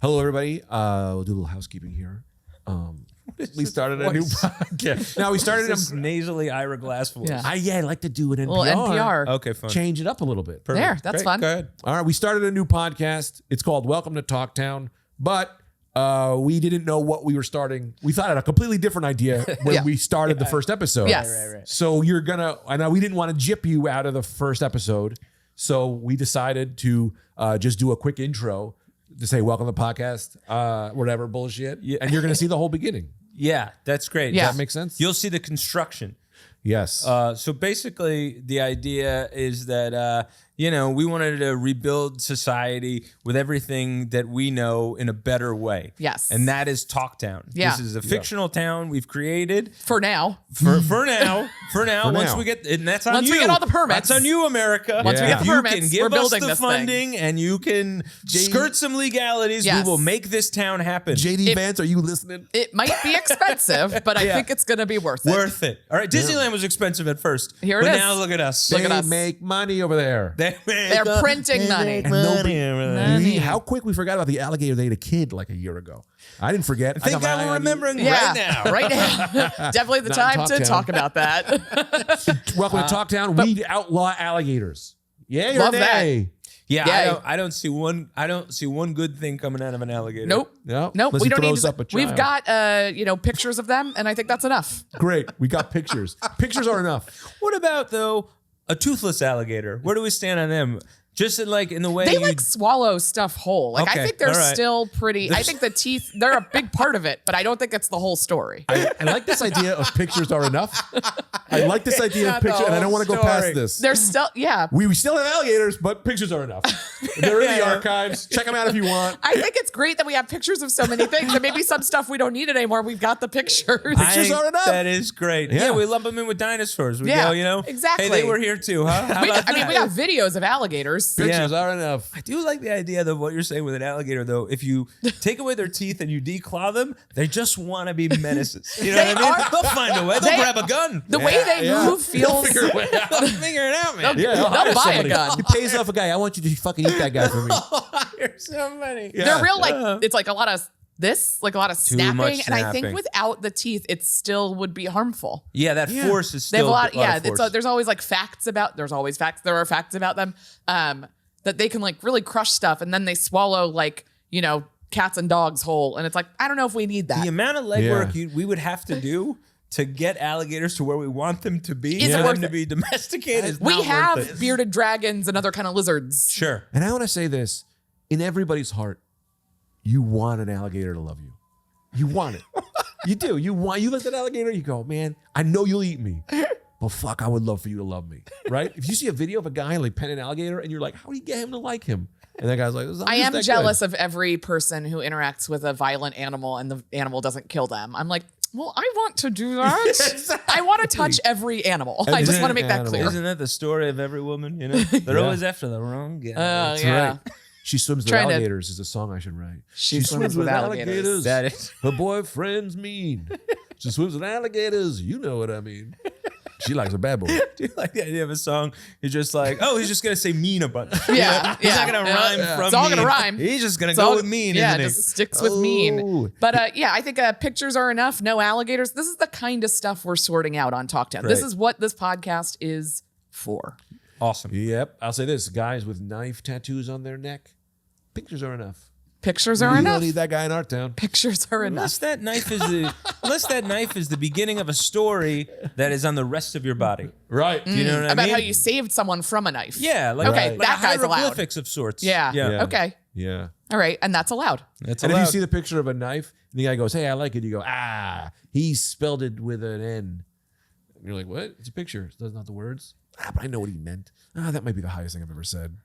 Hello, everybody. We'll do a little housekeeping here. We started a new podcast. Now we started a nasally Ira Glass voice. Yeah. I like to do it in NPR. NPR. Okay, fine. Change it up a little bit. Perfect. There, that's Great. fun. Go ahead. All right, we started a new podcast. It's called Welcome to Talktown, but we didn't know what we were starting. We thought had a completely different idea when we started the first episode. Yes. Right. So I know we didn't want to jip you out of the first episode, so we decided to just do a quick intro to say welcome to the podcast, whatever bullshit, and you're going to see the whole beginning. Yeah, that's great. Yeah. Does that make sense? You'll see the construction. Yes. So basically, the idea is that, we wanted to rebuild society with everything that we know in a better way. Yes. And that is Talktown. Yeah. This is a fictional town we've created. For now. For now. Once we get, and that's on Once you. we get all the permits. That's on you, America. Once we get the You permits, can give we're us building the this funding and you can skirt some legalities. Yes. We will make this town happen. JD Vance, are you listening? It might be expensive, but I think it's going to be worth it. Worth it. All right. Disneyland was expensive at first. Here it but is. now look at us. Look at They us. make money over there. They're printing money. And nobody, Money. how quick we forgot about the alligator they ate a kid like a year ago. I didn't forget. I think got my I'm eye on you. remembering Yeah, right now. right now. Definitely the Not time in to Talktown. talk about that. Welcome to Talktown. We outlaw alligators. Yeah, Love that. nay? Yeah, Yeah. I don't see one good thing coming out of an alligator. Nope. No, Nope. unless We he don't need throws to. up a We've child. got pictures of them, and I think that's enough. Great. We got pictures. Pictures are enough. What about though a toothless alligator? Where do we stand on them? Just in the way They you swallow stuff whole. I Okay, think they're all right. still pretty. I think the teeth, they're a big part of it, but I don't think it's the whole story. I like this idea of pictures are enough. I like this idea of not the pictures, and I don't whole want to go story. past this. They're still, We still have alligators, but pictures are enough. They're in the archives. Check them out if you want. I think it's great that we have pictures of so many things, and maybe some stuff we don't need it anymore. We've got the pictures. I think are enough. That is great. Yeah. Yeah, we lump them in with dinosaurs. We Yeah, go, exactly. Hey, they were here too, huh? How about that? we got videos of alligators. Pictures are enough. I do like the idea of what you're saying with an alligator, though. If you take away their teeth and you declaw them, they just want to be menaces. You know They what I mean? are- They'll find a way. They'll grab a gun. The way they move feels. They'll figure it out, man. Yeah, They'll hire buy a somebody. gun. He pays off a guy. I want you to fucking eat that guy for me. Hire somebody. Yeah. They're real, it's like a lot of this, like a lot of snapping. much And I think snapping. without the teeth, it still would be harmful. Yeah, that force is They have still a lot. of force. There's always facts about. There are facts about them that they can really crush stuff, and then they swallow cats and dogs whole, and it's I don't know if we need that. The amount of legwork we would have to do to get alligators to where we want them to be, Is it for worth them to it? be domesticated, is We not worth have it. bearded dragons and other kind of lizards. Sure. And I want to say this. In everybody's heart, you want an alligator to love you. You want it. You do. You look at an alligator, you go, man, I know you'll eat me. But fuck, I would love for you to love me. Right? If you see a video of a guy petting an alligator and you're like, how do you get him to like him? And that guy's like, I am jealous of every person who interacts with a violent animal and the animal doesn't kill them. I'm like, well, I want to do that. Exactly. I want to touch every animal. I just want to make that animal. clear. Isn't that the story of every woman? They're Yeah. always after the wrong guy. Oh, That's yeah. right. She swims with Trying to- alligators is a song I should write. She swims with alligators. That is. Her boyfriend's mean. She swims with alligators. You know what I mean. She likes a bad boy. Do you like the idea of a song? You're just like, oh, he's just gonna say mean a bunch. Yeah, He's yeah. not gonna Yeah. rhyme Yeah. from It's all gonna mean. rhyme. He's just gonna It's go all- with mean, yeah, isn't he? just sticks with Oh. mean. But I think pictures are enough. No alligators. This is the kind of stuff we're sorting out on Talktown. This Right. is what this podcast is for. Awesome. Yep. I'll say this. Guys with knife tattoos on their neck, pictures are enough. Pictures are You enough. don't need that guy in our town. Pictures are enough. Unless that knife is the beginning of a story that is on the rest of your body. Right. Do you know what I About mean? how you saved someone from a knife. Yeah, like, Okay, like that a guy's allowed. hieroglyphics of sorts. Yeah. Yeah. Okay. Yeah. All right. And that's allowed. That's And allowed. if you see the picture of a knife, and the guy goes, hey, I like it. You go, he spelled it with an N. And you're like, what? It's a picture. It doesn't have the words. But I know what he meant. That might be the highest thing I've ever said.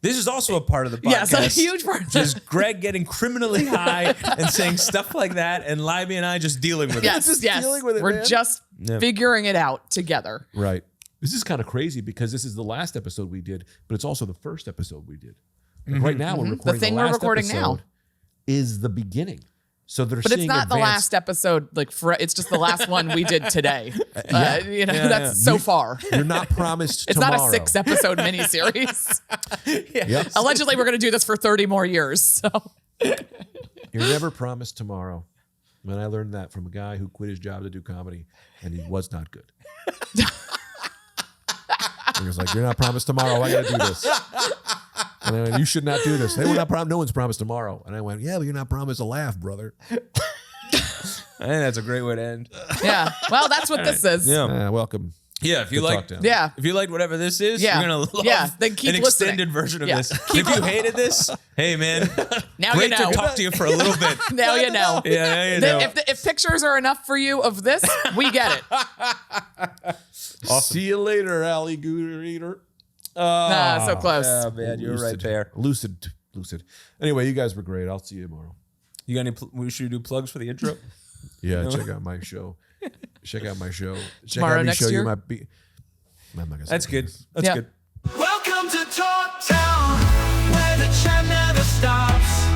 This is also a part of the podcast. Yes, a huge part of Just Greg getting criminally high and saying stuff like that, and Libby and I just dealing with Yes, Just yes. dealing with it, We're man. just figuring it out together. Right. This is kind of crazy because this is the last episode we did, but it's also the first episode we did. Like right now, we're recording thing the we're last recording now. episode is the beginning. So they're But it's seeing not the advanced- last episode. It's just the last one we did today. That's so far. You're not promised It's tomorrow. not a 6-episode miniseries. Yep. Allegedly, we're going to do this for 30 more years. So You're never promised tomorrow. And I learned that from a guy who quit his job to do comedy, and he was not good. He was like, "You're not promised tomorrow. I got to do this." And I went, "You should not do this." They were not promised. No one's promised tomorrow. And I went, "Yeah, but you're not promised a laugh, brother." I think that's a great way to end. Yeah. Well, that's what this is. Yeah. Welcome. Yeah, if you Good like, talk, Dan. Yeah. if you liked whatever this is, Yeah. you're gonna love Yeah, then keep an listening. extended version of Yeah. this. If you hated this, hey man, Now great you know. to talk to you for a little bit. Now you know. Yeah, now you know. If pictures are enough for you of this, we get it. See you later, alligator eater. So close. Oh man, you're right there. Lucid. Anyway, you guys were great. I'll see you tomorrow. You got any? We should do plugs for the intro. Yeah, check out my show. Check out my show. Check Tomorrow out me next show year? You might be. I'm not gonna say That's that. good. That's Yeah. good. Welcome to Talk Town, where the chat never stops.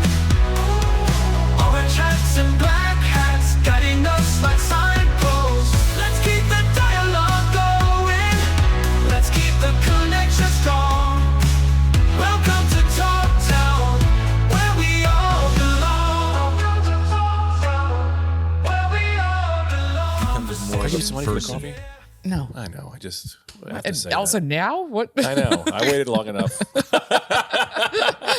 Orange hats and black hats, guiding us like signposts. Let's keep the dialogue going. Let's keep the connection strong. Welcome to Talk Town, where we all belong. Where we all belong. Can I give you some money for the coffee? No. I know. I just have to And say also that. now? What? I know. I waited long enough.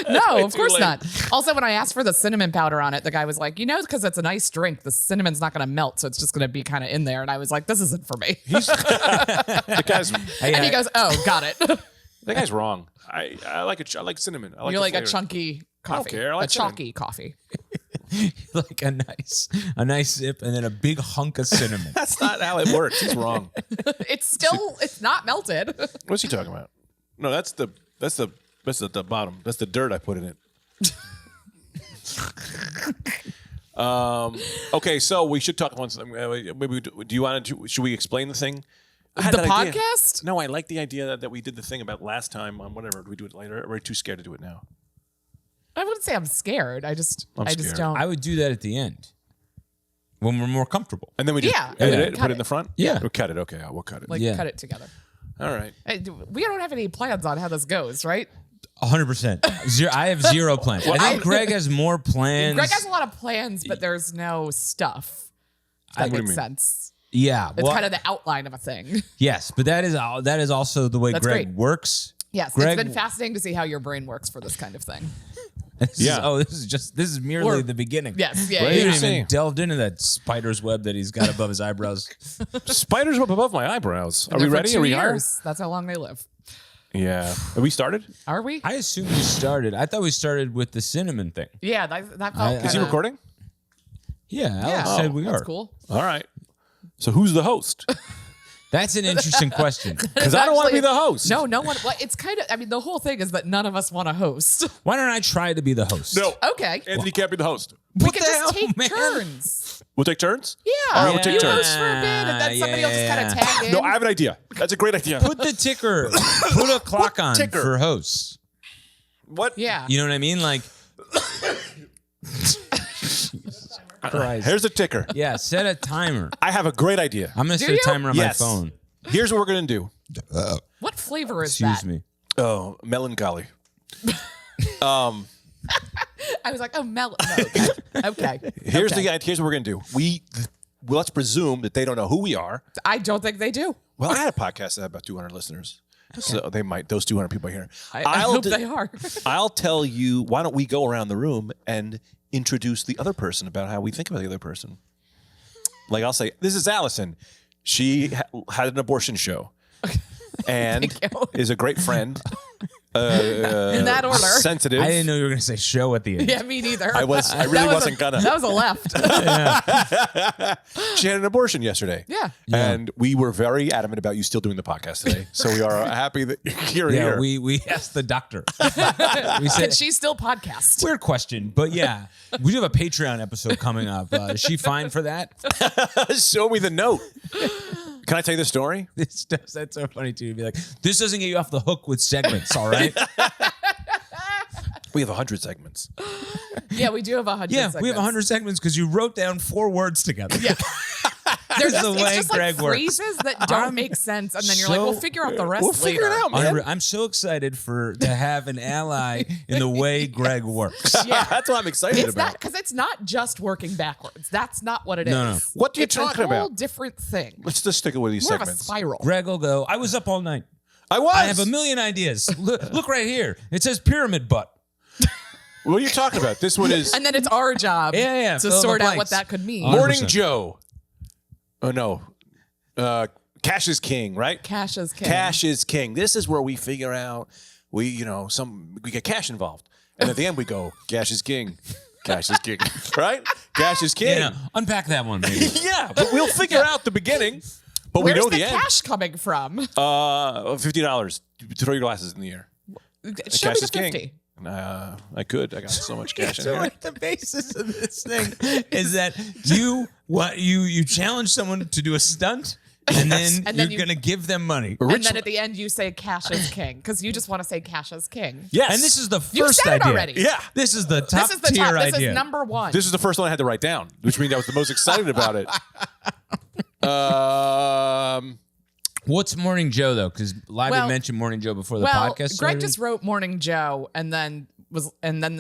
No, of too course late. not. Also, when I asked for the cinnamon powder on it, the guy was like, because it's a nice drink, the cinnamon's not going to melt, so it's just going to be kind of in there. And I was like, this isn't for me. The guy's And he goes, oh, got it. the guy's wrong. I like it. I like cinnamon. I like You're the like a flavor. chunky coffee. care. I like a chalky coffee. Like a nice sip and then a big hunk of cinnamon. That's not how it works. He's wrong. It's not melted. What's he talking about? No, that's the bottom. That's the dirt I put in it. Okay, so we should talk once. Maybe do you want to? Should we explain the thing? I had The that idea. podcast? No, I like the idea that we did the thing about last time on whatever. Do we do it later? Or are we too scared to do it now? I wouldn't say I'm scared. I just scared. don't. I would do that at the end when we're more comfortable. And then we just Yeah, edit yeah. it, Cut put it it. in the front. Yeah. We'll cut it. Okay, we'll cut it. like Yeah. cut it together. All right. We don't have any plans on how this goes, right? 100%. I have zero plans. I think Greg has more plans. Greg has a lot of plans, but there's no stuff. That What do you makes mean? sense. Yeah. It's well, kind of the outline of a thing. yes, but that is also the way That's Greg great. works. Yes, Greg, it's been fascinating to see how your brain works for this kind of thing. Yeah. This is merely Or- the beginning. Yes, yeah, Right. He yeah. didn't Yeah. even delved into that spider's web that he's got above his eyebrows. Spiders up above my eyebrows. Are Been we there for ready? 2 Are we hired? years. That's how long they live. Yeah. Have we started? Are we? I assume we started. I thought we started with the cinnamon thing. Yeah, that felt Is Is he kinda- recording? Yeah, Alex Yeah, said we that's are. cool. All right. So who's the host? That's an interesting question. Because I don't want to be the host. No one. Well, it's kind of. I mean, the whole thing is that none of us want to host. Why don't I try to be the host? No. Okay, Anthony can't be the host. we What could the just hell, take man? turns. We'll take turns? Yeah, All right, we'll take you turns. host for a bit, and then somebody else just kind of Yeah. tag in. No, I have an idea. That's a great idea. Put the ticker. Put a clock on ticker. for hosts. What? Yeah, You know what I mean? Like, Christ. Here's the ticker. Yeah, set a timer. I have a great idea. I'm gonna Do set a you? timer on Yes. my phone. Here's what we're going to do. what flavor is Excuse that? me. Oh, melancholy. I was like, oh, melon. No, okay. Okay. Here's Okay. the idea. Here's what we're going to do. Well, let's presume that they don't know who we are. I don't think they do. Well, I had a podcast that had about 200 listeners. So they might, those 200 people here. I hope they are. I'll tell you, why don't we go around the room and introduce the other person about how we think about the other person? Like I'll say, this is Allison. She had an abortion show and Thank you. is a great friend. In that order. Sensitive. I didn't know you were gonna say show at the end. Yeah, me neither. I really wasn't gonna. That was a left. She had an abortion yesterday. Yeah. And we were very adamant about you still doing the podcast today. So we are happy that you're Yeah, here. we asked the doctor. We Can said, she still podcast? weird question, but yeah, we do have a Patreon episode coming up. Is she fine for that? Show me the note. Can I tell you the story? That's so funny too. To be like, this doesn't get you off the hook with segments, all right? We have 100 segments. Yeah, we do have 100. Yeah, we have 100 segments because you wrote down 4 words together. Yeah. There's the way it's just Greg like works. phrases that don't make sense, and then you're like, so- we'll figure out the rest We'll later. figure it out, man. I'm so excited to have an ally in the way Greg works. Yeah. That's what I'm excited It's about. not because it's not just working backwards. That's not what it is. No. What are you it's talking a whole about? different thing. Let's just stick it with these More of a segments. spiral. Greg will go, I was up all night. I was. I have a million ideas. Look right here. It says pyramid butt. What are you talking about? This one is And then it's our job Yeah, to fill in the sort out what blanks. that could mean. 100%. Morning Joe. Oh no. Cash is king, right? Cash is king. Cash is king. This is where we figure out we get cash involved. And at the end we go, cash is king. Cash is king. Right? Cash is king. Yeah, unpack that one, maybe. Yeah, but we'll figure out the beginning. But Where's we know the the end. cash coming from? $50 to throw your glasses in the air. Show me Cash the is king. 50. I could. I got so much cash in So here. like the basis of this thing is that you challenge someone to do a stunt, and then And then you're you- gonna give them money. And then at the end, you say cash is king because you just want to say cash is king. Yes. And this is the You first said it idea. already. Yeah. This is the top This is the tier top. This idea. is number one. This is the first one I had to write down, which means I was the most excited about it. What's Morning Joe though? Because Lively Well- mentioned Morning Joe before the well, podcast started. Greg just wrote Morning Joe, and then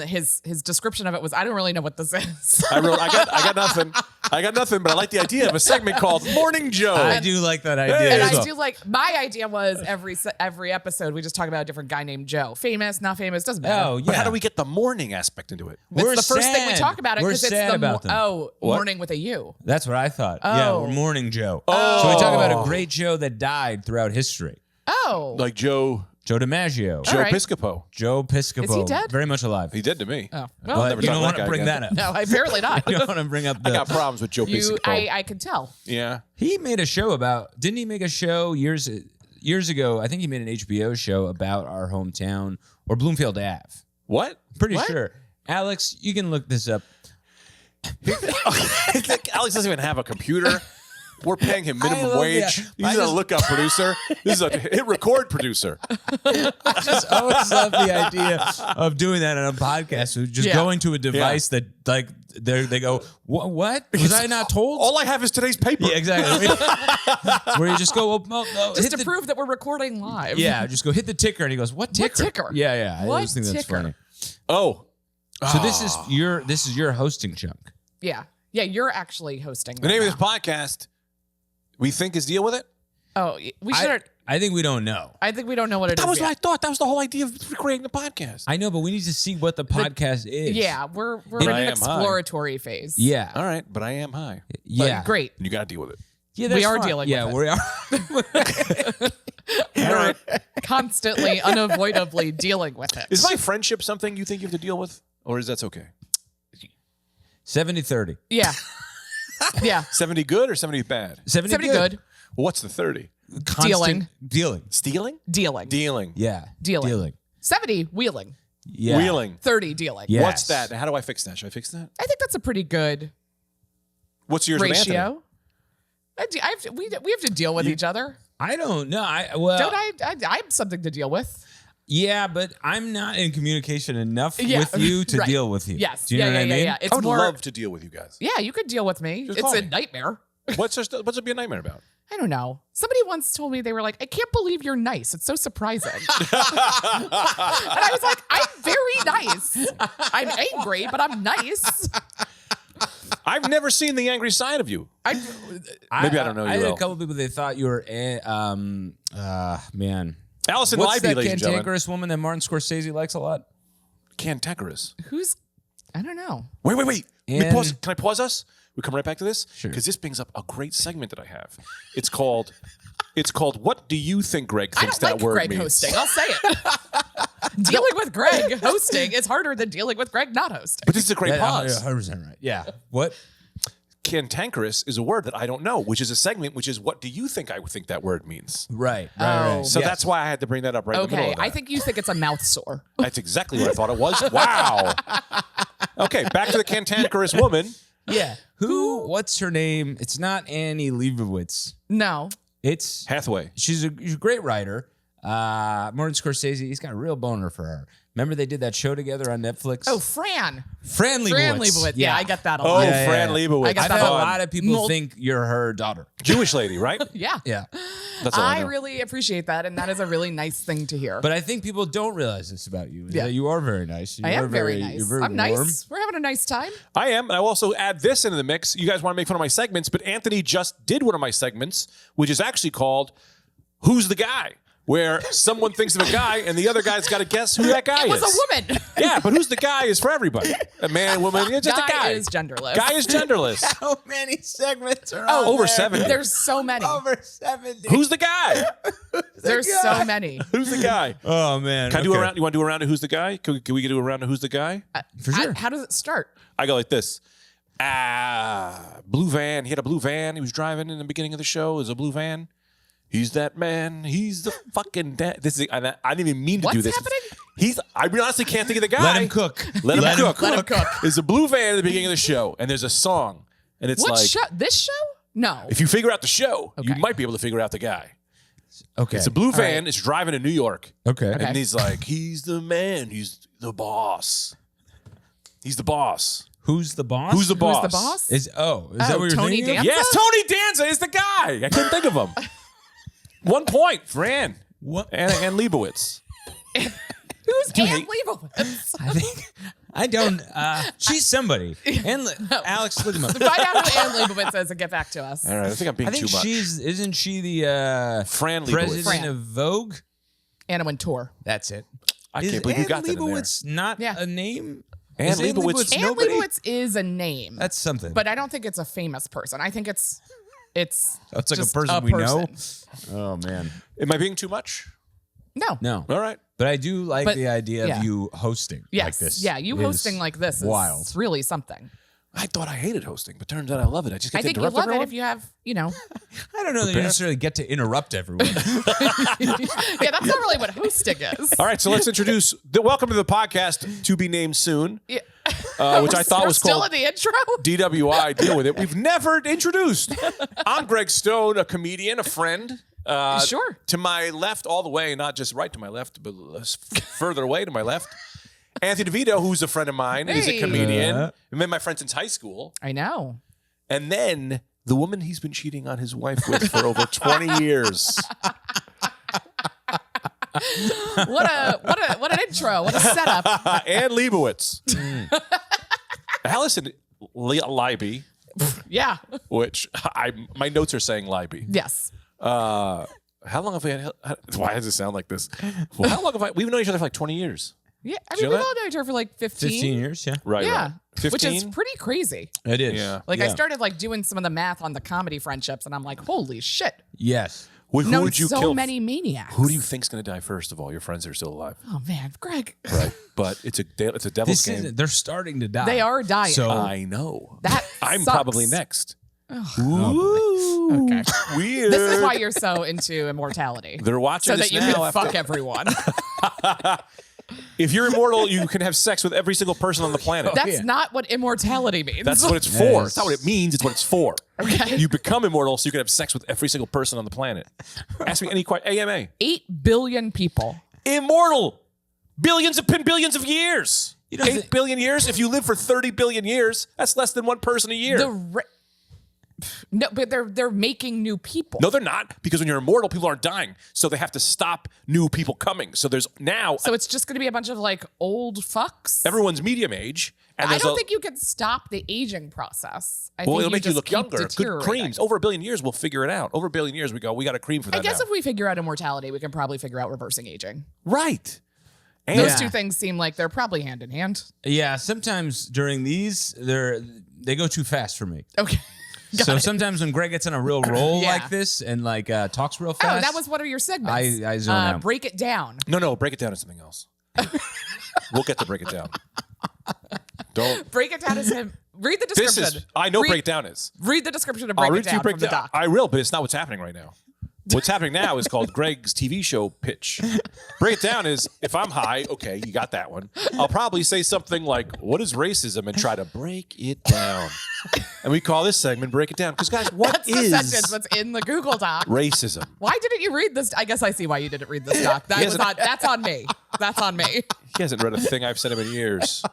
his description of it was, I don't really know what this is. I got nothing. I got nothing, but I like the idea of a segment called Morning Joe. I do like that idea. And as I well. do like, my idea was every episode we just talk about a different guy named Joe. Famous, not famous, doesn't matter. Oh yeah. But how do we get the morning aspect into it? It's We're the first thing we sad. talk about it We're because it's sad the about them. morning with a U. That's what I thought. Yeah, Oh. we're Morning Joe. So we talk about a great Joe that died throughout history. Oh, Like Joe DiMaggio. Joe right. Piscopo. Joe Piscopo. Is he dead? Very much alive. He did to me. oh. But Well, never you talk don't to want that to guy bring again. that up. no, apparently not. You don't want to bring up I the. got problems with Joe Piscopo. I could tell. Yeah. He made a show about. Didn't he make a show years ago? I think he made an HBO show about our hometown or Bloomfield Ave. What? Pretty What? sure. Alex, you can look this up. Alex doesn't even have a computer. We're paying him I minimum love wage. that. He's I a just- lookup producer. This is a hit record producer. I always love the idea of doing that on a podcast. So just Yeah. going to a device that like they go, what? Was I not told? All I have is today's paper. Yeah, exactly. Where you just go, well, no, Just hit to prove that we're recording live. yeah, just go hit the ticker, and he goes, what ticker? ticker? Yeah. I What always think that's ticker? funny. Oh. So this is your hosting chunk. Yeah. Yeah, you're actually hosting. The name of this podcast, we think, is Deal With It? Oh, we should. I think we don't know. I think we don't know what it is. That was yet. what I thought. That was the whole idea of creating the podcast. I know, but we need to see what the podcast is. Yeah, we're I in an am high. exploratory phase. Yeah. All right, but I am high. Yeah. Great. And you got to deal with it. Yeah, We that's are fine. dealing yeah, with we are. All right. Constantly, unavoidably dealing with it. Is my friendship something you think you have to deal with? Or is that okay? 70-30. Yeah. Yeah. 70 good or 70 bad? 70 good. Well, what's the 30? Constant dealing. Stealing? Dealing. Dealing. Yeah. Dealing. 70 wheeling. Yeah. Wheeling. 30 dealing. Yeah. What's that? How do I fix that? Should I fix that? I think that's a pretty good What's yours with Anthony? ratio. We have to deal with each other. I don't know. Don't I have something to deal with. Yeah, but I'm not in communication enough Yeah, with you to right. deal with you. Yes. Do you know what I mean? Yeah. It's I would more. love to deal with you guys. Yeah, you could deal with me. Just It's call a me. nightmare. What's it be a nightmare about? I don't know. Somebody once told me, they were like, I can't believe you're nice. It's so surprising. And I was like, I'm very nice. I'm angry, but I'm nice. I've never seen the angry side of you. Maybe I don't know you I had well. a couple people they thought you were, man. Allison What's Libby, that ladies and gentlemen. cantankerous woman that Martin Scorsese likes a lot? Cantankerous. I don't know. Wait. Let me And- pause. Can I pause us? We come right back to this? Sure. Because this brings up a great segment that I have. It's called What Do You Think Greg I Thinks don't That like Word Greg Means? hosting. I'll say it. Dealing with Greg hosting is harder than dealing with Greg not hosting. But this is a great pause. 100% right. Yeah. What? Cantankerous is a word that I don't know, which is a segment, which is what do you think I would think that word means? Right. Oh. So Yes. that's why I had to bring that up right in the middle Okay, of that. I think you think it's a mouth sore. That's exactly what I thought it was. Wow. Okay, back to the cantankerous woman. Yeah. Who? What's her name? It's not Annie Leibovitz. No. It's Hathaway. she's a great writer. Martin Scorsese, he's got a real boner for her. Remember they did that show together on Netflix? Oh, Fran Leibowitz. Fran Leibowitz. Yeah, I get that a Oh, lot. Fran Leibowitz. I got I've that had a fun. lot of people think you're her daughter. Jewish lady, right? Yeah. Yeah. That's all I I know. really appreciate that, and that is a really nice thing to hear. But I think people don't realize this about you. is Yeah. that you are very nice. You I are am very nice. You're very I'm warm. nice. We're having a nice time. I am, and I will also add this into the mix. You guys want to make fun of my segments, but Anthony just did one of my segments, which is actually called "Who's the Guy?" where someone thinks of a guy and the other guy's got to guess who that guy It is. was a woman. Yeah, but who's the guy is for everybody. A man, woman, it's just a guy. is genderless. Guy is genderless. How many segments are Oh, Over 70. There's so many. Over 70. Who's the guy? There's so many. Who's the guy? Oh, man. Can I do a round? You want to do a round of who's the guy? Can we do a round of who's the guy? For sure. How does it start? I go like this. Blue van. He had a blue van. He was driving in the beginning of the show. It was a blue van. He's that man. He's the fucking dad. This is. I didn't even mean to do What's this. happening? I honestly can't think of the guy. Let him cook. Let him cook. Let him cook. There's a blue van at the beginning of the show, and there's a song, and it's What like, show? This show? No. if you figure out the show, you Okay. might be able to figure out the guy. Okay. It's a blue van. right. It's driving to New York, Okay. and he's like, he's the man. He's the boss. He's the boss. Who's the boss? Who's the boss? Who's the boss? Is that what you're Tony thinking of? Danza? Yes, Tony Danza is the guy. I couldn't think of him. 1 point, Fran. What? And Leibowitz. Who's you Anne hate- Leibovitz? I think I don't. She's somebody. And Alex, look him up. Find out who Anne Leibovitz is and get back to us. All right, I think I'm being I think too much. isn't she the Fran Leibowitz. president Fran. of Vogue? Anna Wintour. That's it. I can't believe you got that in there. Leibowitz not Yeah. a name? Anne Is Leibowitz- Anne nobody? Leibovitz is a name, That's something. but I don't think it's a famous person. I think it's It's like a just person we know. Oh man. Am I being too much? No. No. All right. But I do like But- the idea yeah. of you hosting Yes. like this. Yeah, you It hosting is like this is wild. really something. I thought I hated hosting, but turns out I love it. I just get I to think you interrupt love everyone. it if you have, you know. I don't know that you necessarily get to interrupt everyone. Yeah, that's not really what hosting is. All right, so let's introduce. Welcome to the podcast to be named soon, Yeah. which I thought We're was still called in the intro. DWI. Deal with it. We've never introduced. I'm Greg Stone, a comedian, a friend. Sure. To my left, all the way, not just right to my left, but further away to my left. Anthony DeVito, who's a friend of mine, is a Hey. comedian. Yeah. I've been my friend since high school. I know. And then the woman he's been cheating on his wife with for over 20 years. What an intro. What a setup. Anne Leibowitz. Allison Leiby, Yeah. which my notes are saying Leiby. Yes. How long have we had? Why does it sound like this? Well, how long have we've known each other for like 20 years. Yeah. I Did you mean, know we've that? all known each other for like 15. 15 years, yeah. Right, Yeah. right. 15? Which is pretty crazy. It is. Yeah. Like I Yeah. started like doing some of the math on the comedy friendships, and I'm like, holy shit. Yes. Who No, would you so kill? many maniacs. Who do you think's going to die first of all? Your friends are still alive, Oh man, Greg. right? But it's a devil's This game. is, they're starting to die. They are dying. So I know. That I'm sucks. probably next. Ooh, Okay. weird. This is why you're so into immortality. They're watching so this that you now. can after- fuck everyone. If you're immortal, you can have sex with every single person on the planet. That's not what immortality means. That's what it's for. Yes. It's not what it means. It's what it's for. Okay. You become immortal so you can have sex with every single person on the planet. Ask me any question. AMA. 8 billion people. Immortal. Billions of years. You know, 8 billion years. If you live for 30 billion years, that's less than one person a year. No, but they're making new people. No, they're not. Because when you're immortal, people aren't dying. So they have to stop new people coming. So there's now So it's just going to be a bunch of like old fucks. everyone's medium age. And I there's don't think you can stop the aging process. I well, think it'll make you just look keep younger. Good deteriorating. creams. Over 1 billion years, we'll figure it out. Over 1 billion years, we got a cream for that I guess now. if we figure out immortality, we can probably figure out reversing aging. Right. And Those Yeah. two things seem like they're probably hand in hand. Yeah, sometimes during these, they go too fast for me. Okay. So sometimes when Greg gets on a real roll Yeah. like this and like talks real Oh, fast. that was one of your segments. I zone out. Break it down. No, break it down to something else. We'll get to break it down. Don't. Break it down as him. Read the This description. is. I know read, break it down is. Read the description of I'll break read it to you down break from the down. doc. I will, but it's not what's happening right now. What's happening now is called Greg's TV show pitch. Break it down is, if I'm high, okay, you got that one. I'll probably say something like, what is racism? And try to break it down. And we call this segment Break It Down. Because, guys, what That's the sentence that's in the Google Doc. racism? Why didn't you read this? I guess I see why you didn't read this doc. That's on me. That's on me. He hasn't read a thing I've sent him in years.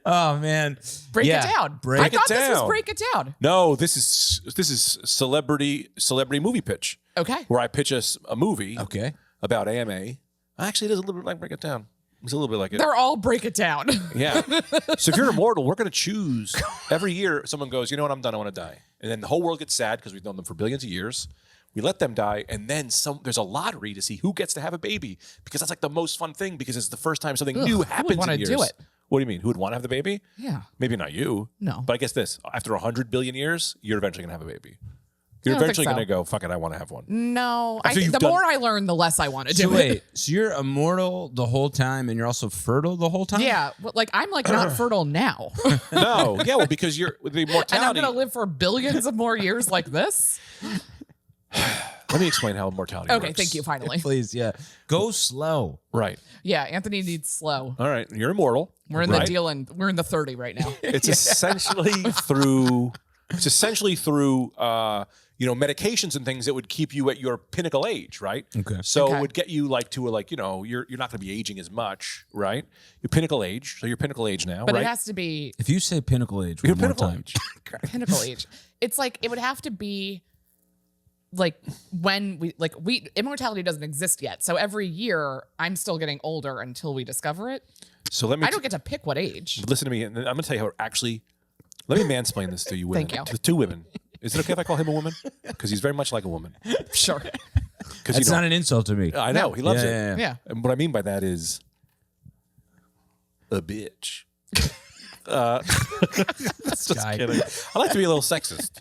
Oh man, Break it down. I Break it thought this was down. break it down. No, this is celebrity movie pitch. Okay. Where I pitch us a movie okay. about AMA. Actually, it is a little bit like Break It Down. It's a little bit like it. They're all break it down. Yeah. So if you're immortal, we're going to choose every year. Someone goes, you know what? I'm done. I want to die. And then the whole world gets sad because we've known them for billions of years. We let them die, and then there's a lottery to see who gets to have a baby, because that's like the most fun thing, because it's the first time something new happens wanna in years. do it? What do you mean? Who would want to have the baby? Yeah. Maybe not you. No. But I guess this, after 100 billion years, you're eventually going to have a baby. You're I don't eventually think going so. to go, fuck it, I want to have one. No. After you've The done- more I learn, the less I want to do So it. wait, so you're immortal the whole time, and you're also fertile the whole time? Yeah. But I'm not fertile now. No. Yeah, well, because you're the And I'm immortality. going to live for billions of more years like this. Let me explain how immortality Okay. works. Thank you. Finally. Please, yeah. Go slow. Right. Yeah. Anthony needs slow. All right. You're immortal. We're in right? the deal, and we're in the 30 right now. It's essentially through medications and things that would keep you at your pinnacle age, right? Okay. So Okay. it would get you like to you're not going to be aging as much, right? Your pinnacle age. So your pinnacle age now, But right? it has to be If you say pinnacle age Your one more pinnacle time, age. pinnacle age. It's like it would have to be like when we immortality doesn't exist yet. So every year I'm still getting older until we discover it. So let me I don't get to pick what age. listen to me, and I'm going to tell you how actually. Let me mansplain this to you women. Thank you. To two women. Is it okay if I call him a woman? Because he's very much like a woman. Sure. Because that's not an insult to me. I know he loves it. Yeah. Yeah. And what I mean by that is a bitch. Just Guy. kidding. I like to be a little sexist.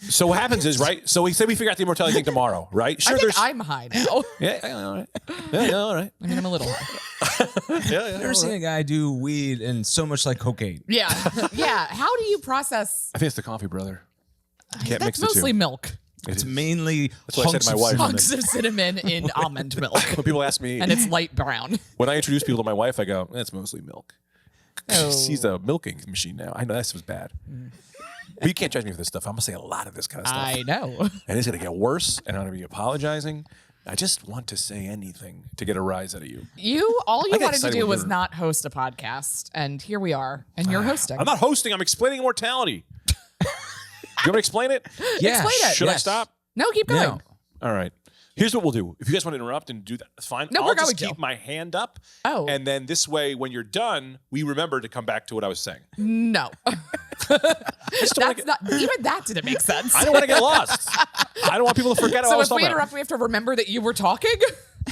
So what happens is, right? So we say we figure out the immortality thing tomorrow, right? I think I'm high now. Yeah, all right. Yeah, all right. I mean, I'm a little high. Yeah, Never seen a guy do weed and so much like cocaine. Yeah. Yeah. How do you process? I think it's the coffee, brother. Can't mix That's the mostly two. milk. It's mainly That's what I said to my wife. Hunks of cinnamon in almond milk. When people ask me, And it's light brown. when I introduce people to my wife, I go, "It's mostly milk." Oh. She's a milking machine now. I know that was bad. But you can't judge me for this stuff. I'm gonna say a lot of this kind of stuff. I know. And it's going to get worse, and I'm going to be apologizing. I just want to say anything to get a rise out of you. All you get wanted to excited do when was you're- not host a podcast, and here we are, and you're hosting. I'm not hosting. I'm explaining immortality. You want me to explain it? Yeah. Explain it. Should I Yes. stop? No, keep going. No. All right. Here's what we'll do. If you guys want to interrupt and do that, that's fine. No, I'll we're just going keep to. my hand up. Oh. And then this way, when you're done, we remember to come back to what I was saying. No. Just don't wanna That's not, even that didn't make sense. I don't want to get lost. I don't want people to forget what I So was if we talking interrupt, about. we have to remember that you were talking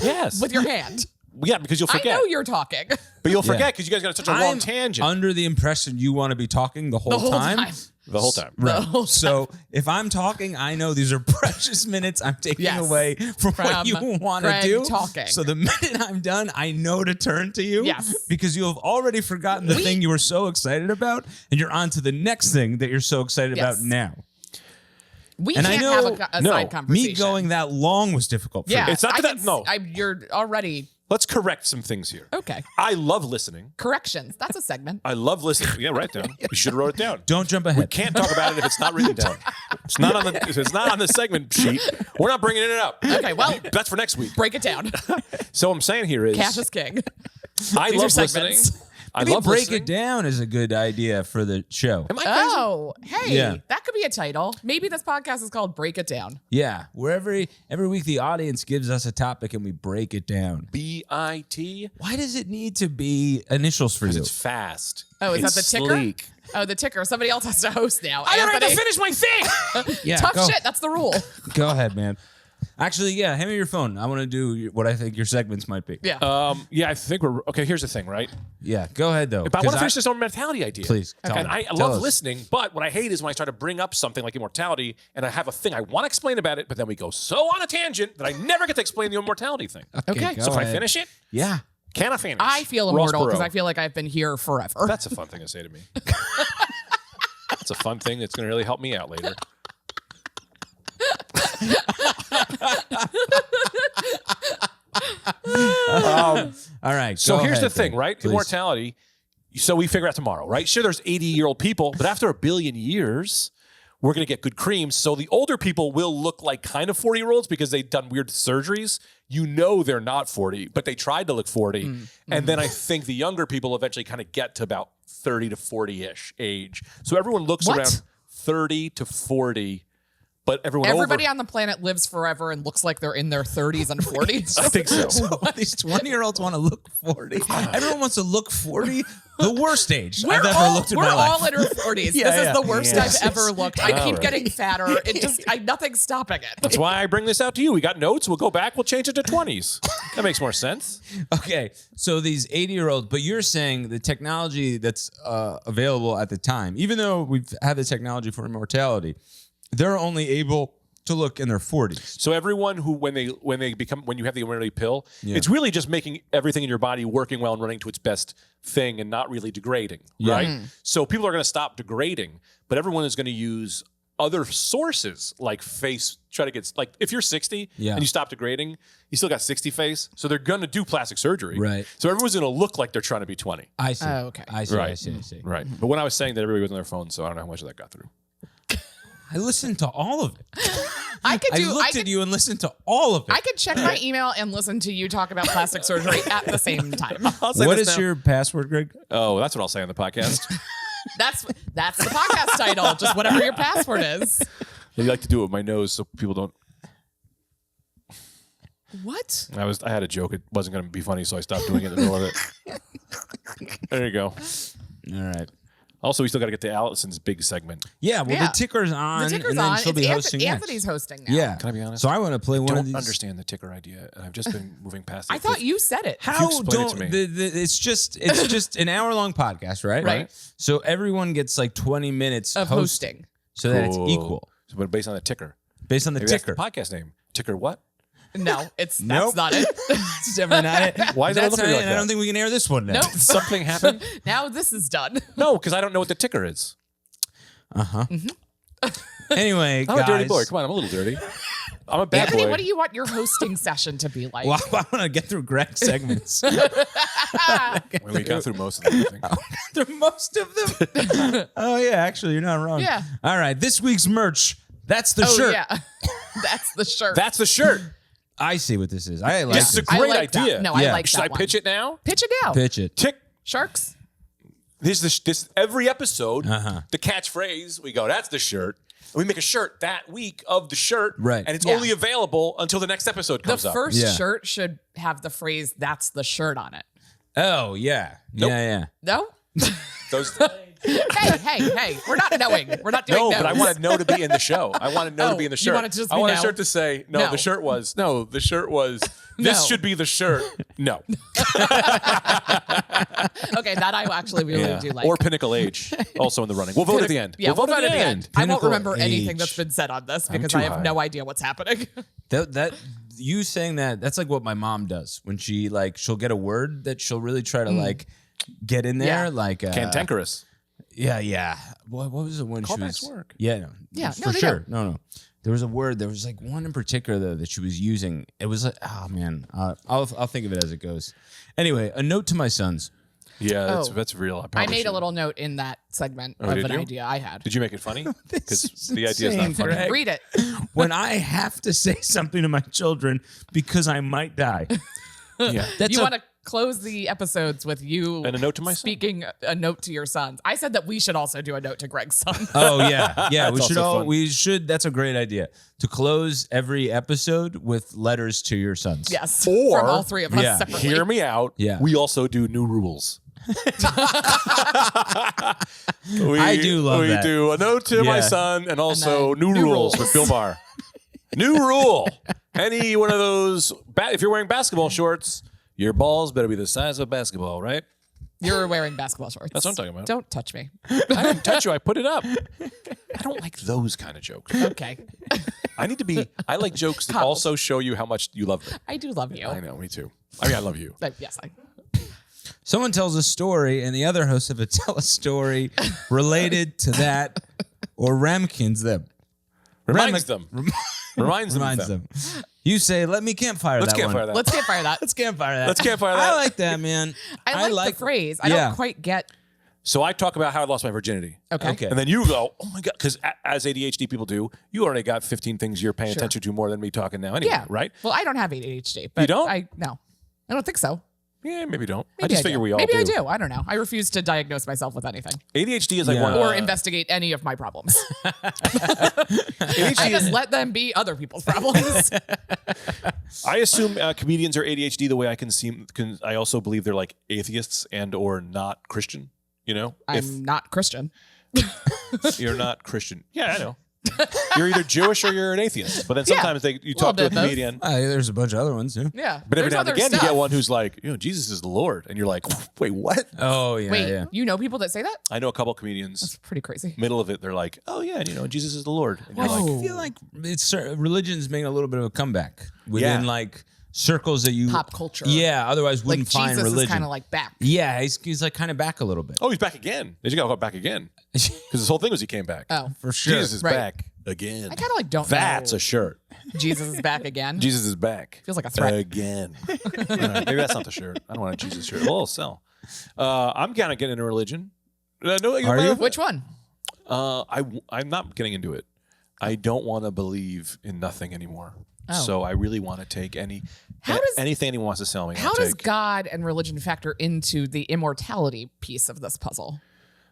Yes. with your hand. Yeah, because you'll forget. I know you're talking But you'll Yeah. forget because you guys got such a long I'm tangent. under the impression you want to be talking the whole, the whole time. the whole time. Right. The whole So if I'm talking, I know these are precious minutes I'm taking Yes. away from what From you want to Greg do. talking. So the minute I'm done, I know to turn to you. Yes. Because you have already forgotten the thing you were so excited about, and you're on to the next thing that you're so excited Yes. about now. We And I can't know- have a no, side conversation. Me going that long was difficult for Yeah, me. It's not I that- can no. You're already Let's correct some things here. okay. I love listening. Corrections. That's a segment. I love listening. Yeah, write down. You should have wrote it down. Don't jump ahead. Can't talk about it if it's not written down. It's not on the. If it's not on the segment sheet, we're not bringing it up. Okay, well, That's for next week. break it down. So what I'm saying here is, Cash is king. I These are love listening. segments. I Maybe love break listening. it down is a good idea for the show. Am I crazy? Oh, hey, Yeah. that could be a title. Maybe this podcast is called Break It Down. Yeah, where every week the audience gives us a topic and we break it down. BIT. Why does it need to be initials for you? It's fast. Oh, is It's that the ticker? sleek. Oh, the ticker. Somebody else has to host now. I don't have to Anthony. finish my thing. Yeah, Tough go, shit. That's the rule. Go ahead, man. Actually, yeah, hand me your phone. I want to do what I think your segments might be. Yeah. Yeah, I think we're okay. Here's the thing, right? Yeah, go ahead though. But I want 'cause to finish this immortality idea. Please, tell And me. I Tell love us. listening, but what I hate is when I try to bring up something like immortality and I have a thing I want to explain about it, but then we go so on a tangent that I never get to explain the immortality thing. Okay. go So can I ahead. finish it? Yeah. Can I finish? I feel Ross immortal because Perot. I feel like I've been here forever. That's a fun thing to say to me. That's a fun thing that's going to really help me out later. All right. So go here's ahead, the thing, Greg, right? please. Immortality. So we figure out tomorrow, right? Sure, there's 80-year-old people, but after 1 billion years, we're going to get good creams. So the older people will look like kind of 40-year-olds because they've done weird surgeries. You know they're not 40, but they tried to look 40. And then I think the younger people eventually kind of get to about 30 to 40-ish age. So everyone looks What? around 30 to 40, but Everybody on the planet lives forever and looks like they're in their 30s and 40s. I think so. So these 20-year-olds want to look 40. Everyone wants to look 40. The worst age I've ever looked in we're my life. all in our 40s. Yeah, This yeah. is the worst Yes. I've ever looked. I keep right. getting fatter. Nothing's stopping it. That's why I bring this out to you. We got notes. We'll go back. We'll change it to 20s. That makes more sense. Okay, so these 80-year-olds, but you're saying the technology that's available at the time, even though we've had the technology for immortality, they're only able to look in their 40s. So everyone who, when you have the immortality pill, it's really just making everything in your body working well and running to its best thing and not really degrading, right? So people are going to stop degrading, but everyone is going to use other sources like like if you're 60 and you stop degrading, you still got 60 face. So they're going to do plastic surgery. Right. So everyone's going to look like they're trying to be 20. I see. Oh, okay. I see. Right. I see. Right. But when I was saying that everybody was on their phone, so I don't know how much of that got through. I listened to all of it. I looked at you and listened to all of it. I could check my email and listen to you talk about plastic surgery at the same time. What is your password, Greg? Oh, that's what I'll say on the podcast. That's the podcast title. Just whatever your password is. I like to do it with my nose so people don't. What? I had a joke. It wasn't going to be funny, so I stopped doing it in the middle of it. There you go. All right. Also, we still got to get to Allison's big segment. Yeah, well, Yeah. the ticker's on, The ticker's and then on. she'll be hosting next. Anthony's hosting now. Yeah. Can I be honest? So I want to play one of Don't these. understand the ticker idea, and I've just been moving past it. I thought you said it. How explain it to don't me. it's just an hour-long podcast, right? Right. So everyone gets like 20 minutes Of hosting. so that it's Cool. equal But based on the ticker. based on the Maybe that's ticker. the podcast name. Ticker what? No, that's Nope. not it. It's definitely not it. Why is it That's looking not it, like and I that? don't think we can air this one now. Nope. Something happened? Now this is done. No, because I don't know what the ticker is. Anyway, I'm guys. a dirty boy. Come on, I'm a little dirty. I'm a bad Anthony, boy. what do you want your hosting session to be like? Well, I want to get through Greg's segments. When we got through most of them, I think. Through most of them. Oh yeah, actually, you're not wrong. Yeah. All right, this week's merch. That's the Oh, shirt. yeah. That's the shirt. That's the shirt. I see what this is. I like This is a this. I great like that. idea. No, I Yeah. like Should that I one. pitch it now? Pitch it now. Pitch it. Tick. Sharks. This every episode, the catchphrase, we go, that's the shirt. And we make a shirt that week of the shirt. Right. And it's Yeah. only available until the next episode The comes up. first Yeah. shirt should have the phrase "That's the shirt" on it. Oh yeah. Nope. Yeah. No. Those, hey! We're not knowing. We're not doing. no, but I no's. wanted no to be in the show. I wanted no Oh, to be in the you shirt. want it to just I be want no? a shirt to say, no, No. the shirt was, No. this should be the shirt. No. Okay, that I actually really do like. Or Pinnacle Age, also in the running. We'll vote at the end. Yeah, we'll vote at the end. I won't Pinnacle remember anything age. that's been said on this because too I have high. no idea what's happening. That you saying that's like what my mom does when she she'll get a word that she'll really try to get in there Yeah. like Cantankerous. Yeah. What was the one she Callbacks was? work. Yeah, no. Yeah, for no, they sure. do. No. There was a word. There was like one in particular though that she was using. It was like, oh man, I'll think of it as it goes. Anyway, a note to my sons. Yeah, Oh. that's real. I made a little note in that segment of did an you? idea I had. Did you make it funny? Because is the idea is insane, not funny. Greg. Read it. When I have to say something to my children because I might die. Yeah. That's You want to close the episodes with you And a note to my son. speaking a note to your sons. I said that we should also do a note to Greg's son. Oh yeah. We That's should also fun. we should that's a great idea. To close every episode with letters to your sons. Yes. Or- from all three of us Yeah. separately. Hear me out. Yeah. We also do new rules. I do love we that. We do a note to my Yeah. son and also then new new rules rules. with Bill Maher. New rule. Any one of those, if you're wearing basketball shorts, your balls better be the size of a basketball, right? You're wearing basketball shorts. That's what I'm talking about. Don't touch me. I didn't touch you. I put it up. I don't like those kind of jokes. Okay. I like jokes that also show you how much you love them. I do love you. I know, me too. I mean, I love you. But yes, Someone tells a story and the other hosts have to tell a story related to that or ramkins them. Reminds them. Reminds them. You say, let me campfire Let's that campfire one. that. Let's campfire that. Let's campfire that. Let's campfire that. I like that, man. I like the phrase. I Yeah. don't quite get. So I talk about how I lost my virginity. Okay. And then you go, oh my God, because as ADHD people do, you already got 15 things you're paying attention to more than me talking now anyway, Yeah. right? Well, I don't have ADHD. But don't? No. I don't think so. Yeah, maybe don't. Maybe I just figure do. we all Maybe do. I do. I don't know. I refuse to diagnose myself with anything ADHD is like Yeah. one or investigate any of my problems. I ADHD just is, let them be other people's problems. I assume comedians are ADHD the way I I also believe they're like atheists and or not Christian. You know, I'm not Christian. if you're not Christian, yeah, I know. You're either Jewish or you're an atheist. But then sometimes you talk to a bit both. comedian. There's a bunch of other ones too. Yeah. But every There's now and other again, you stuff. get one who's like, Jesus is the Lord. And you're like, wait, what? Oh yeah, Wait, yeah. you know people that say that? I know a couple comedians, That's pretty crazy. middle of it, they're like, oh, yeah, Jesus is the Lord. And you're like, Whoa. I feel like religion's making a little bit of a comeback within Yeah. like circles that you Pop culture. Yeah, otherwise Like wouldn't find Jesus religion. is kind of like back. yeah, he's like kind of back a little bit. oh, he's back again. They just got to go back again. Because this whole thing was he came back. Oh, For sure. Jesus is Right. back again. I kind of like don't That's know. a shirt. Jesus is back again. Jesus is back. Feels like a threat. Again. All right, maybe that's not the shirt. I don't want a Jesus shirt. It'll sell. I'm kind of getting into religion. No, Are you? Which one? I'm not getting into it. I don't want to believe in nothing anymore. Oh. So I really want to take anything anyone wants to sell me. How I'll does take. God and religion factor into the immortality piece of this puzzle?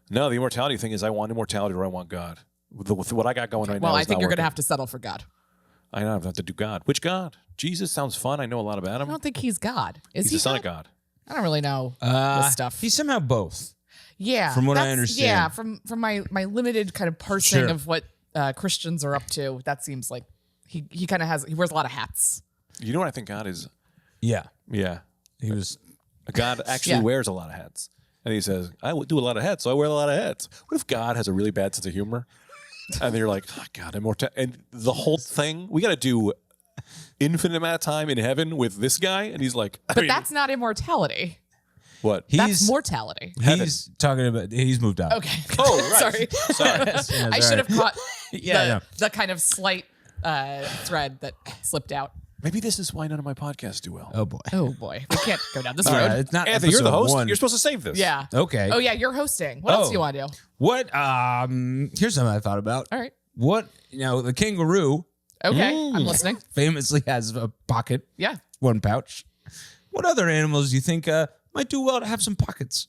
No, the immortality thing is I want immortality or I want God. With what I got going right now. Well, I is think not you're going to working. have to settle for God. I don't have to do God. Which God? Jesus sounds fun. I know a lot about I him. don't think he's God. Is He's he the son of God. I don't really know this stuff. He's somehow both. Yeah, From what I that's- understand. Yeah, from my limited kind of parsing Sure. of what Christians are up to, that seems like he kind of he wears a lot of hats. You know what I think God is? Yeah, Yeah. he was. God actually Yeah. wears a lot of hats. And he says, I would do a lot of hats, so I wear a lot of hats. What if God has a really bad sense of humor? And then you're like, oh, God, immortal. And the whole thing, we got to do infinite amount of time in heaven with this guy. And he's like, But that's not immortality. what? That's mortality. He's talking about. He's moved on. Okay. Oh, right. Sorry. Yeah, I sorry. should have caught Yeah, the kind of slight thread that slipped out. Maybe this is why none of my podcasts do well. Oh boy. Oh boy, we can't go down this All road. right, it's not. Anthony, you're the episode host. one. You're supposed to save this. Yeah. Okay. Oh yeah, you're hosting. What else Oh. do you want to do? What? Here's something I thought about. All right. What? The kangaroo Okay, I'm listening. famously has a pocket, Yeah. one pouch. What other animals do you think might do well to have some pockets?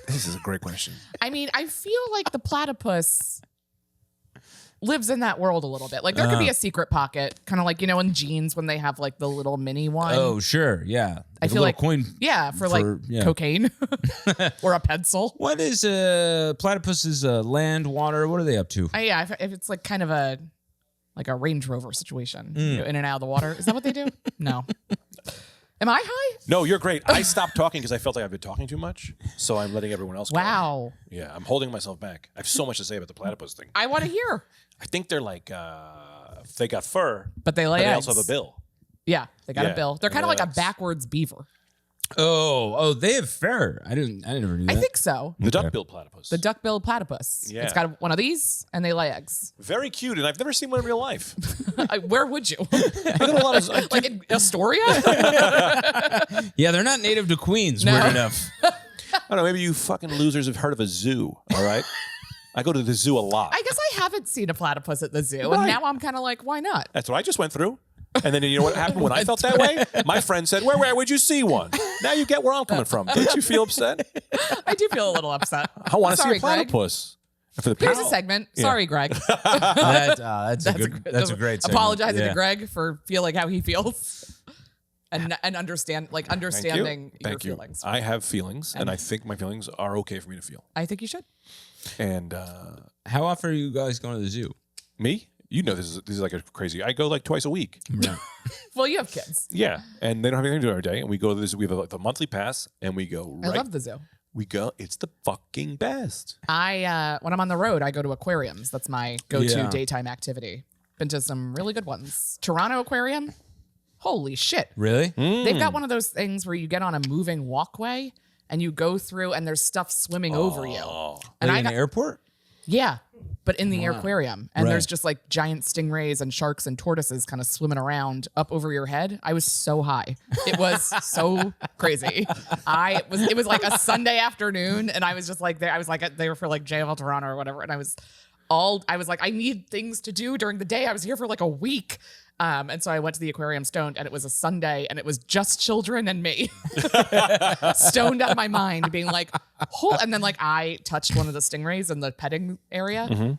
This is a great question. I mean, I feel like the platypus lives in that world a little bit. Like there could be a secret pocket, kind of like in jeans when they have like the little mini one. Oh, sure. Yeah. I a feel little like coin. yeah, for like yeah. cocaine or a pencil. What is platypus's land, water? What are they up to? Yeah, if it's like kind of a Range Rover situation, in and out of the water. Is that what they do? No. Am I high? No, you're great. I stopped talking because I felt like I've been talking too much. So I'm letting everyone else go. Wow. Yeah, I'm holding myself back. I have so much to say about the platypus thing. I want to hear. I think they're like, they got fur, But they lay but they eggs. also have a bill. Yeah, they got Yeah, a bill. They're they kind of lay like a eggs. backwards beaver. Oh, they have fur. I never knew that. I think so. The duck-billed platypus. The duck-billed platypus. Yeah. It's got one of these, and they lay eggs. Very cute, and I've never seen one in real life. Where would you? I got a lot of. Like in Astoria? Yeah, they're not native to Queens. No. Weird enough. I don't know. Maybe you fucking losers have heard of a zoo. All right, I go to the zoo a lot. I guess I haven't seen a platypus at the zoo, Right. and now I'm kind of like, why not? That's what I just went through. And then you know what happened when I felt that way? My friend said, where would you see one? Now you get where I'm coming from. Don't you feel upset? I do feel a little upset. I want to see Sorry, a Greg. platypus. For the Here's people. a segment. Yeah. Sorry, Greg. That's a great segment. Apologizing Yeah. to Greg for feeling how he feels. And understanding your Thank you. feelings. I have feelings, and I think my feelings are okay for me to feel. I think you should. And How often are you guys going to the zoo? me, you know, this is like a crazy. I go like twice a week. Well, you have kids. Yeah, and they don't have anything to do every day. And we go to this. We have the monthly pass, and we go. I Right, love the zoo. we go. It's the fucking best. I when I'm on the road, I go to aquariums. That's my go-to Yeah. daytime activity. Been to some really good ones. Toronto Aquarium. Holy shit. Really? They've got one of those things where you get on a moving walkway and you go through and there's stuff swimming over you. Like And I in got, an airport? yeah. but in the aquarium. And there's Right. just like giant stingrays and sharks and tortoises kind of swimming around up over your head. I was so high. It was so crazy. It was like a Sunday afternoon, and I was just like there. I was like they were for like JFL Toronto or whatever, and I was like, I need things to do during the day. I was here for like a week. And so I went to the aquarium stoned, and it was a Sunday, and it was just children and me stoned out of my mind being like, and then like I touched one of the stingrays in the petting area,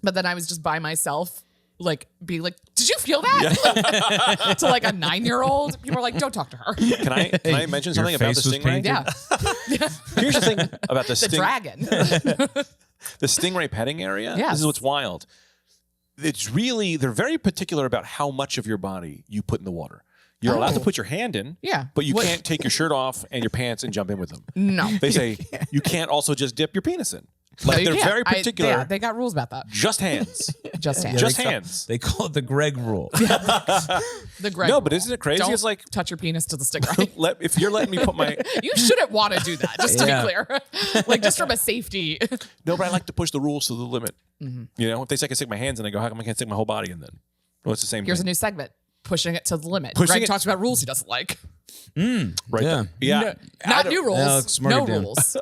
but then I was just by myself, like being like, did you feel that? To like a 9-year-old, people are like, don't talk to her. Can I mention something about the face was stingray? Yeah. Here's the thing about the Dragon. The stingray petting area. Yes. This is what's wild. It's really, they're very particular about how much of your body you put in the water. You're allowed to put your hand in, Yeah. but you What- can't take your shirt off and your pants and jump in with them. No. They say you can't also just dip your penis in. Like No, you they're can't. very particular. Yeah, they got rules about that. Just hands. Just hands. Just hands. They call it the Greg rule. The Greg No, but rule. isn't it crazy? Don't It's like touch your penis to the stingray. if you're letting me put my You shouldn't want to do that, just to Yeah. be clear. Like, just from a safety. no, but I like to push the rules to the limit. You know, if they say I can stick my hands in, I go, how come I can't stick my whole body in then? Well, it's the same Here's a thing. new segment, pushing it to the limit. Pushing Greg it- talks about rules he doesn't like. Right Yeah. there. Yeah. No, not new rules. No, smarter no Dan. rules.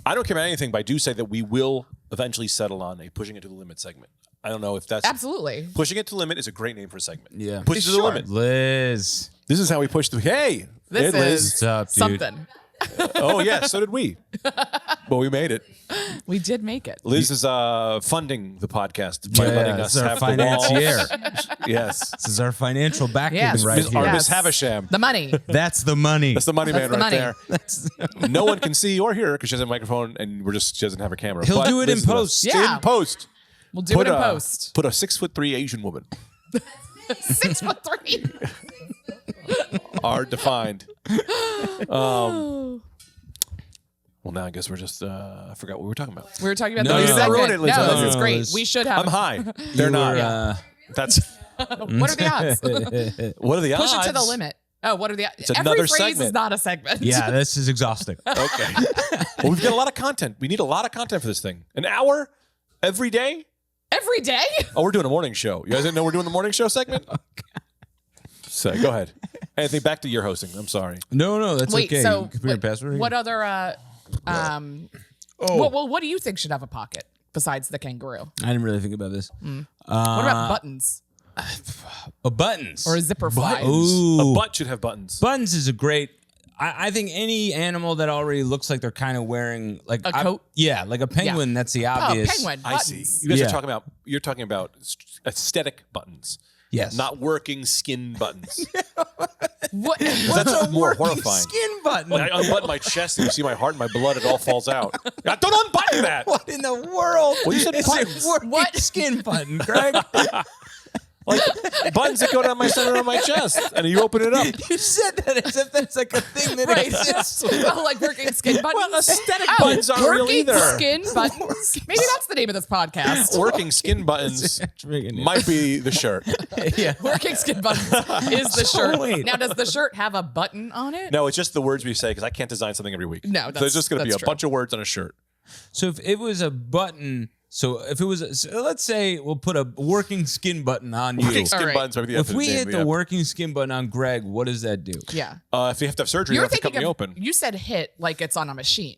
I don't care about anything, but I do say that we will eventually settle on a pushing it to the limit segment. I don't know if that's Absolutely. pushing it to the limit is a great name for a segment. Yeah. Push it to the Sure. limit. Liz. This is how we push the. Hey, This hey, Liz. is What's up, dude? something. Oh yeah, so did we. But we made it. We did make it. Liz is funding the podcast by Yeah, letting this us is our have the walls. financier. Yes. This is our financial backing Yes. right Miss, here. our Yeah. Miss Havisham. The money. That's the money. That's the money That's man the right money. there. No one can see or hear her because she has a microphone and she doesn't have a camera. He'll But do it Liz in does. post. Yeah. In post. We'll do it in post. Put a 6'3" Asian woman. 6'3". Are defined. Well, now I guess we're just, I forgot what we were talking about. We were talking about No, the new no, segment. ruin it, Liz. No, No, this is no, great. Liz. We should have. I'm high. They're not. Were, That's, What are the odds? what are the odds? Push it to the limit. Oh, what are the odds? It's Every another phrase is segment. not a segment. yeah, this is exhausting. Okay. Well, we've got a lot of content. We need a lot of content for this thing. An hour every day? Every day? Oh, we're doing a morning show. You guys didn't know we're doing the morning show segment? So go ahead. Anthony, back to your hosting. I'm sorry. No, that's Wait, okay. so You can put your password in. what other well, what do you think should have a pocket besides the kangaroo? I didn't really think about this. What about buttons Buttons. or a zipper fly? Ooh. A butt should have buttons. Buttons is a great. I think any animal that already looks like they're kind of wearing like A coat? Yeah, like a penguin. That's the Oh, obvious. penguin I buttons. see. You guys Yeah. are talking about aesthetic buttons. Yes. Not working skin buttons. What? That's more horrifying. Skin button. When I unbutton my chest and you see my heart and my blood, it all falls out. Don't unbutton that. What in the world? Well, you said is buttons. a working What? skin button, Greg? Like buttons that go down my center of my chest, and you open it up. You said that as if that's like a thing that Right. exists. Oh, like working skin buttons. Well, aesthetic Oh, buttons aren't real working either. Skin buttons. Maybe that's the name of this podcast. Working skin buttons might be the shirt. Yeah. Working skin buttons is the shirt. wait. Now, does the shirt have a button on it? No, it's just the words we say because I can't design something every week. No, so that's- it's just going to be a that's true. bunch of words on a shirt. So if it was a button, so let's say we'll put a working skin button on you. Working skin All right. buttons might be the If we name hit we the have. working skin button on Greg, what does that do? Yeah. If you have to have surgery, you You're have to cut thinking me of, open. you said hit like it's on a machine.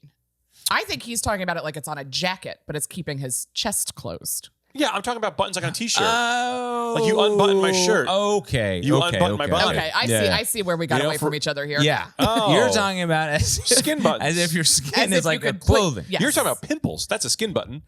I think he's talking about it like it's on a jacket, but it's keeping his chest closed. Yeah, I'm talking about buttons like on a t-shirt. Oh, Like you unbutton my shirt. Okay. You okay, unbutton my okay. body. Okay, I Yeah. see. I see where we got You know, away from each other here. Yeah. Oh. You're talking about as Skin buttons. as if your As skin if is you like a could put- clothing. Yes. You're talking about pimples. That's a skin button.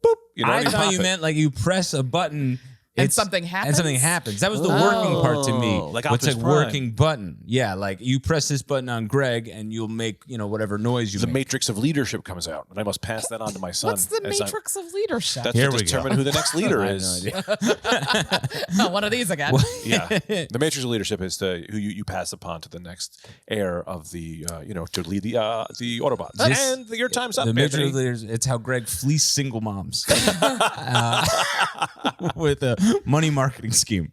Boop. You know, I and you thought pop you it. meant like you press a button And it's- something And something happens? happens. That was the working part to me. Oh, like What's Optimus a Prime. working button? Yeah, like you press this button on Greg and you'll make, whatever noise you the make. matrix of leadership comes out, and I must pass that on to my son. What's the as I- matrix of leadership? That's Here to we go. determine who the next leader I have is. no idea. Oh, one of these again. Yeah, the matrix of leadership is who you pass upon to the next heir of the, to lead the Autobots. This- And your time's up. The major Anthony. leaders, it's how Greg fleeced single moms with a money marketing scheme.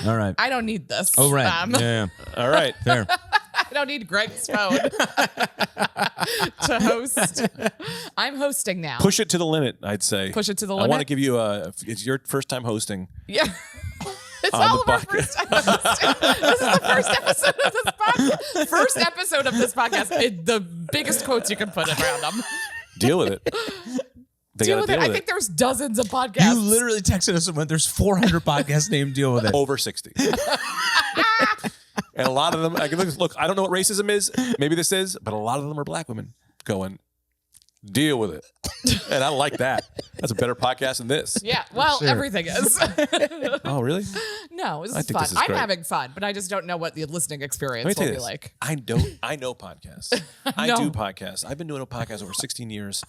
All right. I don't need this. Oh, right. Yeah. All right. Fair. don't need Greg's phone to host. I'm hosting now. Push it to the limit, I'd say. Push it to the I want limit? to give you it's your first time hosting. Yeah. It's On all the of our podcast. first time hosting. This is the first episode of this podcast. First episode of this podcast. The biggest quotes you can put around them. Deal with it. They Deal gotta with it. I think there's dozens of podcasts. You literally texted us and went, there's 400 podcasts named Deal With It. Over 60. And a lot of them, look, I don't know what racism is. Maybe this is, but a lot of them are black women going, deal with it. And I like that. That's a better podcast than this. Yeah, well, everything is. Oh, really? No, this I is think fun. this is I'm great. having fun, but I just don't know what the listening Let me experience tell will you be this. like. I know podcasts. I No. do podcasts. I've been doing a podcast over 16 years.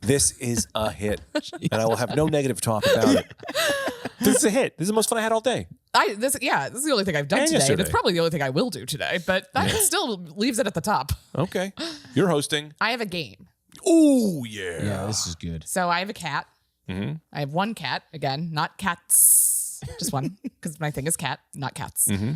This is a hit. And I will have no negative talk about it. This is a hit. This is the most fun I had all day. This is the only thing I've done And today. And yesterday. it's probably the only thing I will do today, but that still leaves it at the top. Okay. You're hosting. I have a game. Ooh, yeah. Yeah, this is good. So I have a cat. Mm-hmm. I have one cat, again, not cats, just one, because my thing is cat, not cats. Mm-hmm.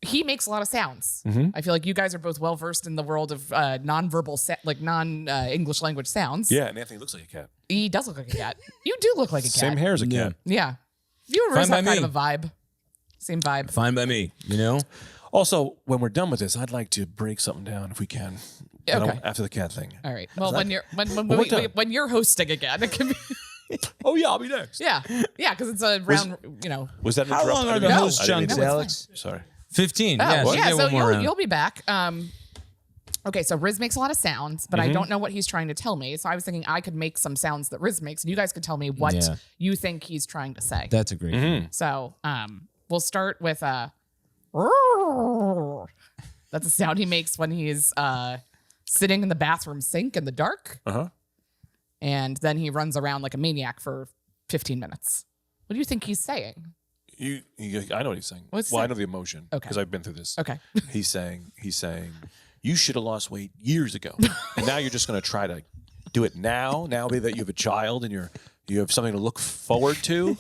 He makes a lot of sounds. Mhm. I feel like you guys are both well versed in the world of nonverbal, non-English language sounds. Yeah, and Anthony looks like a cat. He does look like a cat. You do look like a cat. Same hair as a cat. Yeah. You and Fine Riz by have kind me. of a vibe. Same vibe. Fine by me, you know? Also, when we're done with this, I'd like to break something down if we can. Yeah, okay. After the cat thing. All right. Well, when we're done. when you're hosting again, it can be Oh, yeah, I'll be next. yeah, because it's a round. Was that an How interrupt? long I are didn't the mean- host I didn't mean chunks, to- No, it's Alex? Sorry. 15. Oh, Yeah, so yeah. get So one more round. you'll be back. Okay, so Riz makes a lot of sounds, but I don't know what he's trying to tell me. So I was thinking I could make some sounds that Riz makes, and you guys could tell me what Yeah. you think he's trying to say. That's a great Mm-hmm. So we'll start with that's a sound he makes when he's sitting in the bathroom sink in the dark, Uh-huh. and then he runs around like a maniac for 15 minutes. What do you think he's saying? I know what he's saying. What's I that? know the emotion Okay. because I've been through this. Okay. He's saying, you should have lost weight years ago, and now you're just going to try to do it now. Now that you have a child and you have something to look forward to,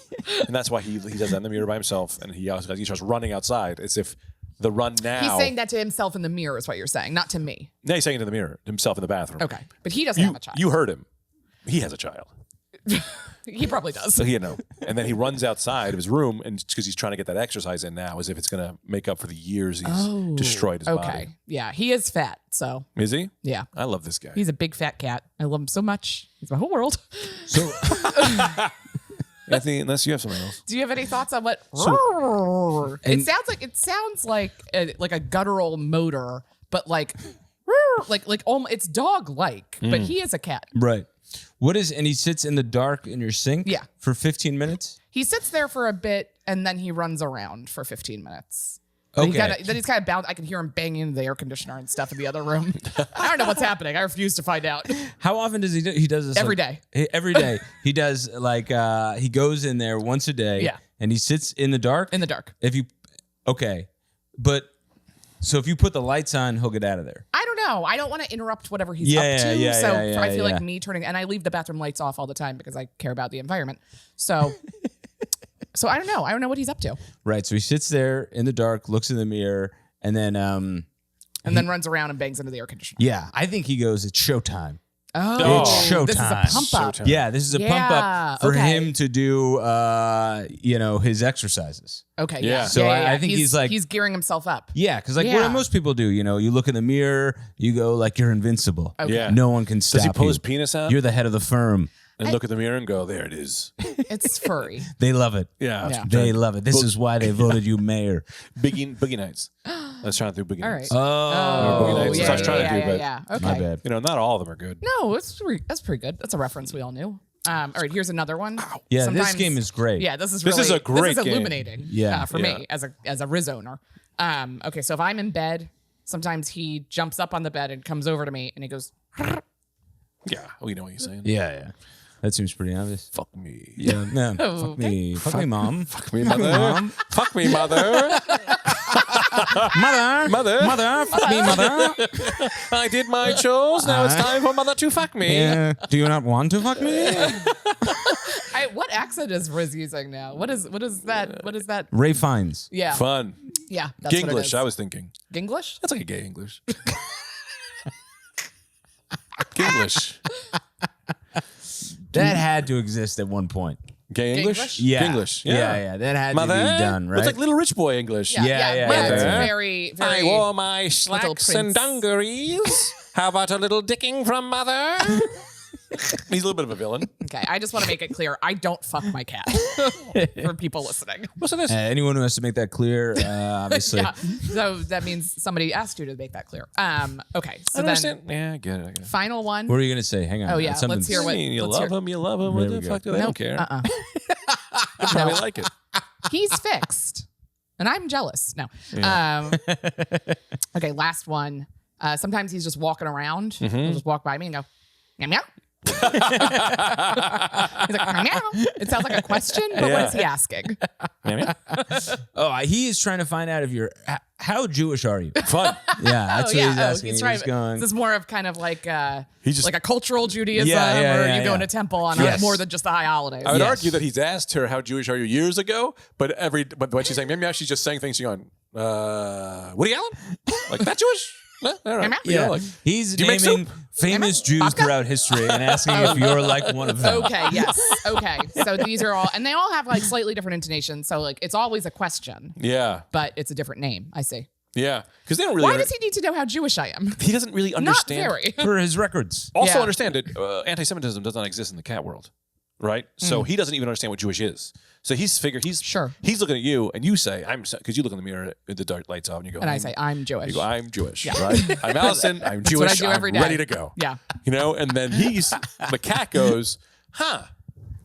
and that's why he does that in the mirror by himself, and he starts running outside as if the run now. He's saying that to himself in the mirror is what you're saying, not to me. No, he's saying it in the mirror, himself in the bathroom. Okay. But he doesn't have a child. You heard him. He has a child. He probably does. So and then he runs outside of his room, and because he's trying to get that exercise in now, as if it's going to make up for the years he's destroyed his Okay. body. Yeah, he is fat. So, Is he? yeah. I love this guy. He's a big fat cat. I love him so much. He's my whole world. So, Anthony, unless you have something else. Do you have any thoughts on what and- it sounds like a guttural motor, but like it's dog like, but he is a cat. right. And he sits in the dark in your sink Yeah. for 15 minutes? He sits there for a bit and then he runs around for 15 minutes. Then Okay. he's kind of bound. I can hear him banging into the air conditioner and stuff in the other room. I don't know what's happening. I refuse to find out. How often does he do? He does this Every like- day. Every day. He does he goes in there once a day. Yeah. And he sits in the dark. In the dark. So if you put the lights on, he'll get out of there. I don't know. I don't want to interrupt whatever he's Yeah, up to. yeah, so yeah, I feel yeah. like me turning, and I leave the bathroom lights off all the time because I care about the environment. So, so I don't know. I don't know what he's up to. Right. So he sits there in the dark, looks in the mirror, and then And then runs around and bangs into the air conditioner. yeah, I think he goes, it's showtime. Oh, It's showtime. This is a pump up. Showtime. Yeah, this is a pump Yeah, up for okay. him to do his exercises. Okay. Yeah. Yeah. So I think he's like- he's gearing himself up. Yeah, because what Yeah. do most people do? You look in the mirror, you go like you're invincible. Okay. Yeah. No one can stop Does he pull you. his penis out You're the head of the firm. and look at the mirror and go, there it is? It's furry. They love it. Yeah. Yeah. They love it. This is why they voted you mayor. Boogie Nights. I was trying to do Boogie All right. Nights. Oh, Nights. yeah, That's what I was trying to do, but- yeah. Okay. my bad. Not all of them are good. No, that's pretty good. That's a reference we all knew. All right, here's another one. Yeah, Sometimes- this game is great. Yeah, this is This is really, a great This is game. illuminating. Yeah. For Yeah. me as a Riz owner. Okay, so if I'm in bed, sometimes he jumps up on the bed and comes over to me and he goes, Yeah. We know what he's saying. Yeah. That seems pretty obvious. Fuck me. Yeah. No, Oh, fuck me. Fuck me, mom. Fuck me, mother. Fuck me, mother. Mother. Mother. Fuck me, mother. I did my chores. Now it's time for mother to fuck me. Yeah. Do you not want to fuck me? what accent is Riz using now? What is that? What is that? Ray Fiennes. Yeah. Fun. Yeah, that's what it Ginglish, is. I was thinking. Ginglish? That's like a gay English. Ginglish. That had to exist at one point. Gay English? Ginglish? Yeah. Ginglish. Yeah. That had Mother? to be done, right? It's like little rich boy English. Yeah. But it's yeah. very, I very. wore my slacks and prince. dungarees. How about a little dicking from mother? He's a little bit of a villain. Okay, I just want to make it clear. I don't fuck my cat. For people listening. What's this? Anyone who has to make that clear, obviously. Yeah. So that means somebody asked you to make that clear. Okay. I So don't then understand. Yeah, I get it. final one. What were you going to say? Hang on. Oh, yeah, Something's- let's hear I what- mean, you let's love hear- him. You love him. What There the we fuck go. do they don't care? They probably like it. He's fixed. And I'm jealous. No. Okay, last one. Sometimes he's just walking around. He'll just walk by me and go, meow meow. He's like, meow meow. It sounds like a question, but what is he asking? Oh, he is trying to find out if you're. How Jewish are you? Fun. Yeah, that's what he's asking. He's trying. He's going. This is more of kind of like He just- like a cultural Judaism, Yeah, or yeah, you go yeah. in a temple on Yes. more than just the high holidays. I would Yes. argue that he's asked her how Jewish are you years ago, but when she's saying meow meow, she's just saying things. She's going, Woody Allen? Like that Jewish? No? All right. Meow, meow. You know, Yeah, like, he's Do you make naming soup? famous Jews Babka? throughout history and asking if you're like one of them. Okay, yes. Okay. So these are all, and they all have like slightly different intonations. So like it's always a question, yeah. but it's a different name. I see. Yeah. Because they don't really. Why does he need to know how Jewish I am? He doesn't really Not understand. very. For his records. Also Yeah. understand that anti-Semitism does not exist in the cat world, right? So he doesn't even understand what Jewish is. So he's Sure. He's looking at you, and you say, "I'm," because you look in the mirror with the dark lights off, and you go, And I say, I'm Jewish. You go, I'm Jewish, right? I'm Allison. I'm That's what I Jewish. do every I'm day. ready to go. Yeah. You know, and then the cat goes, huh?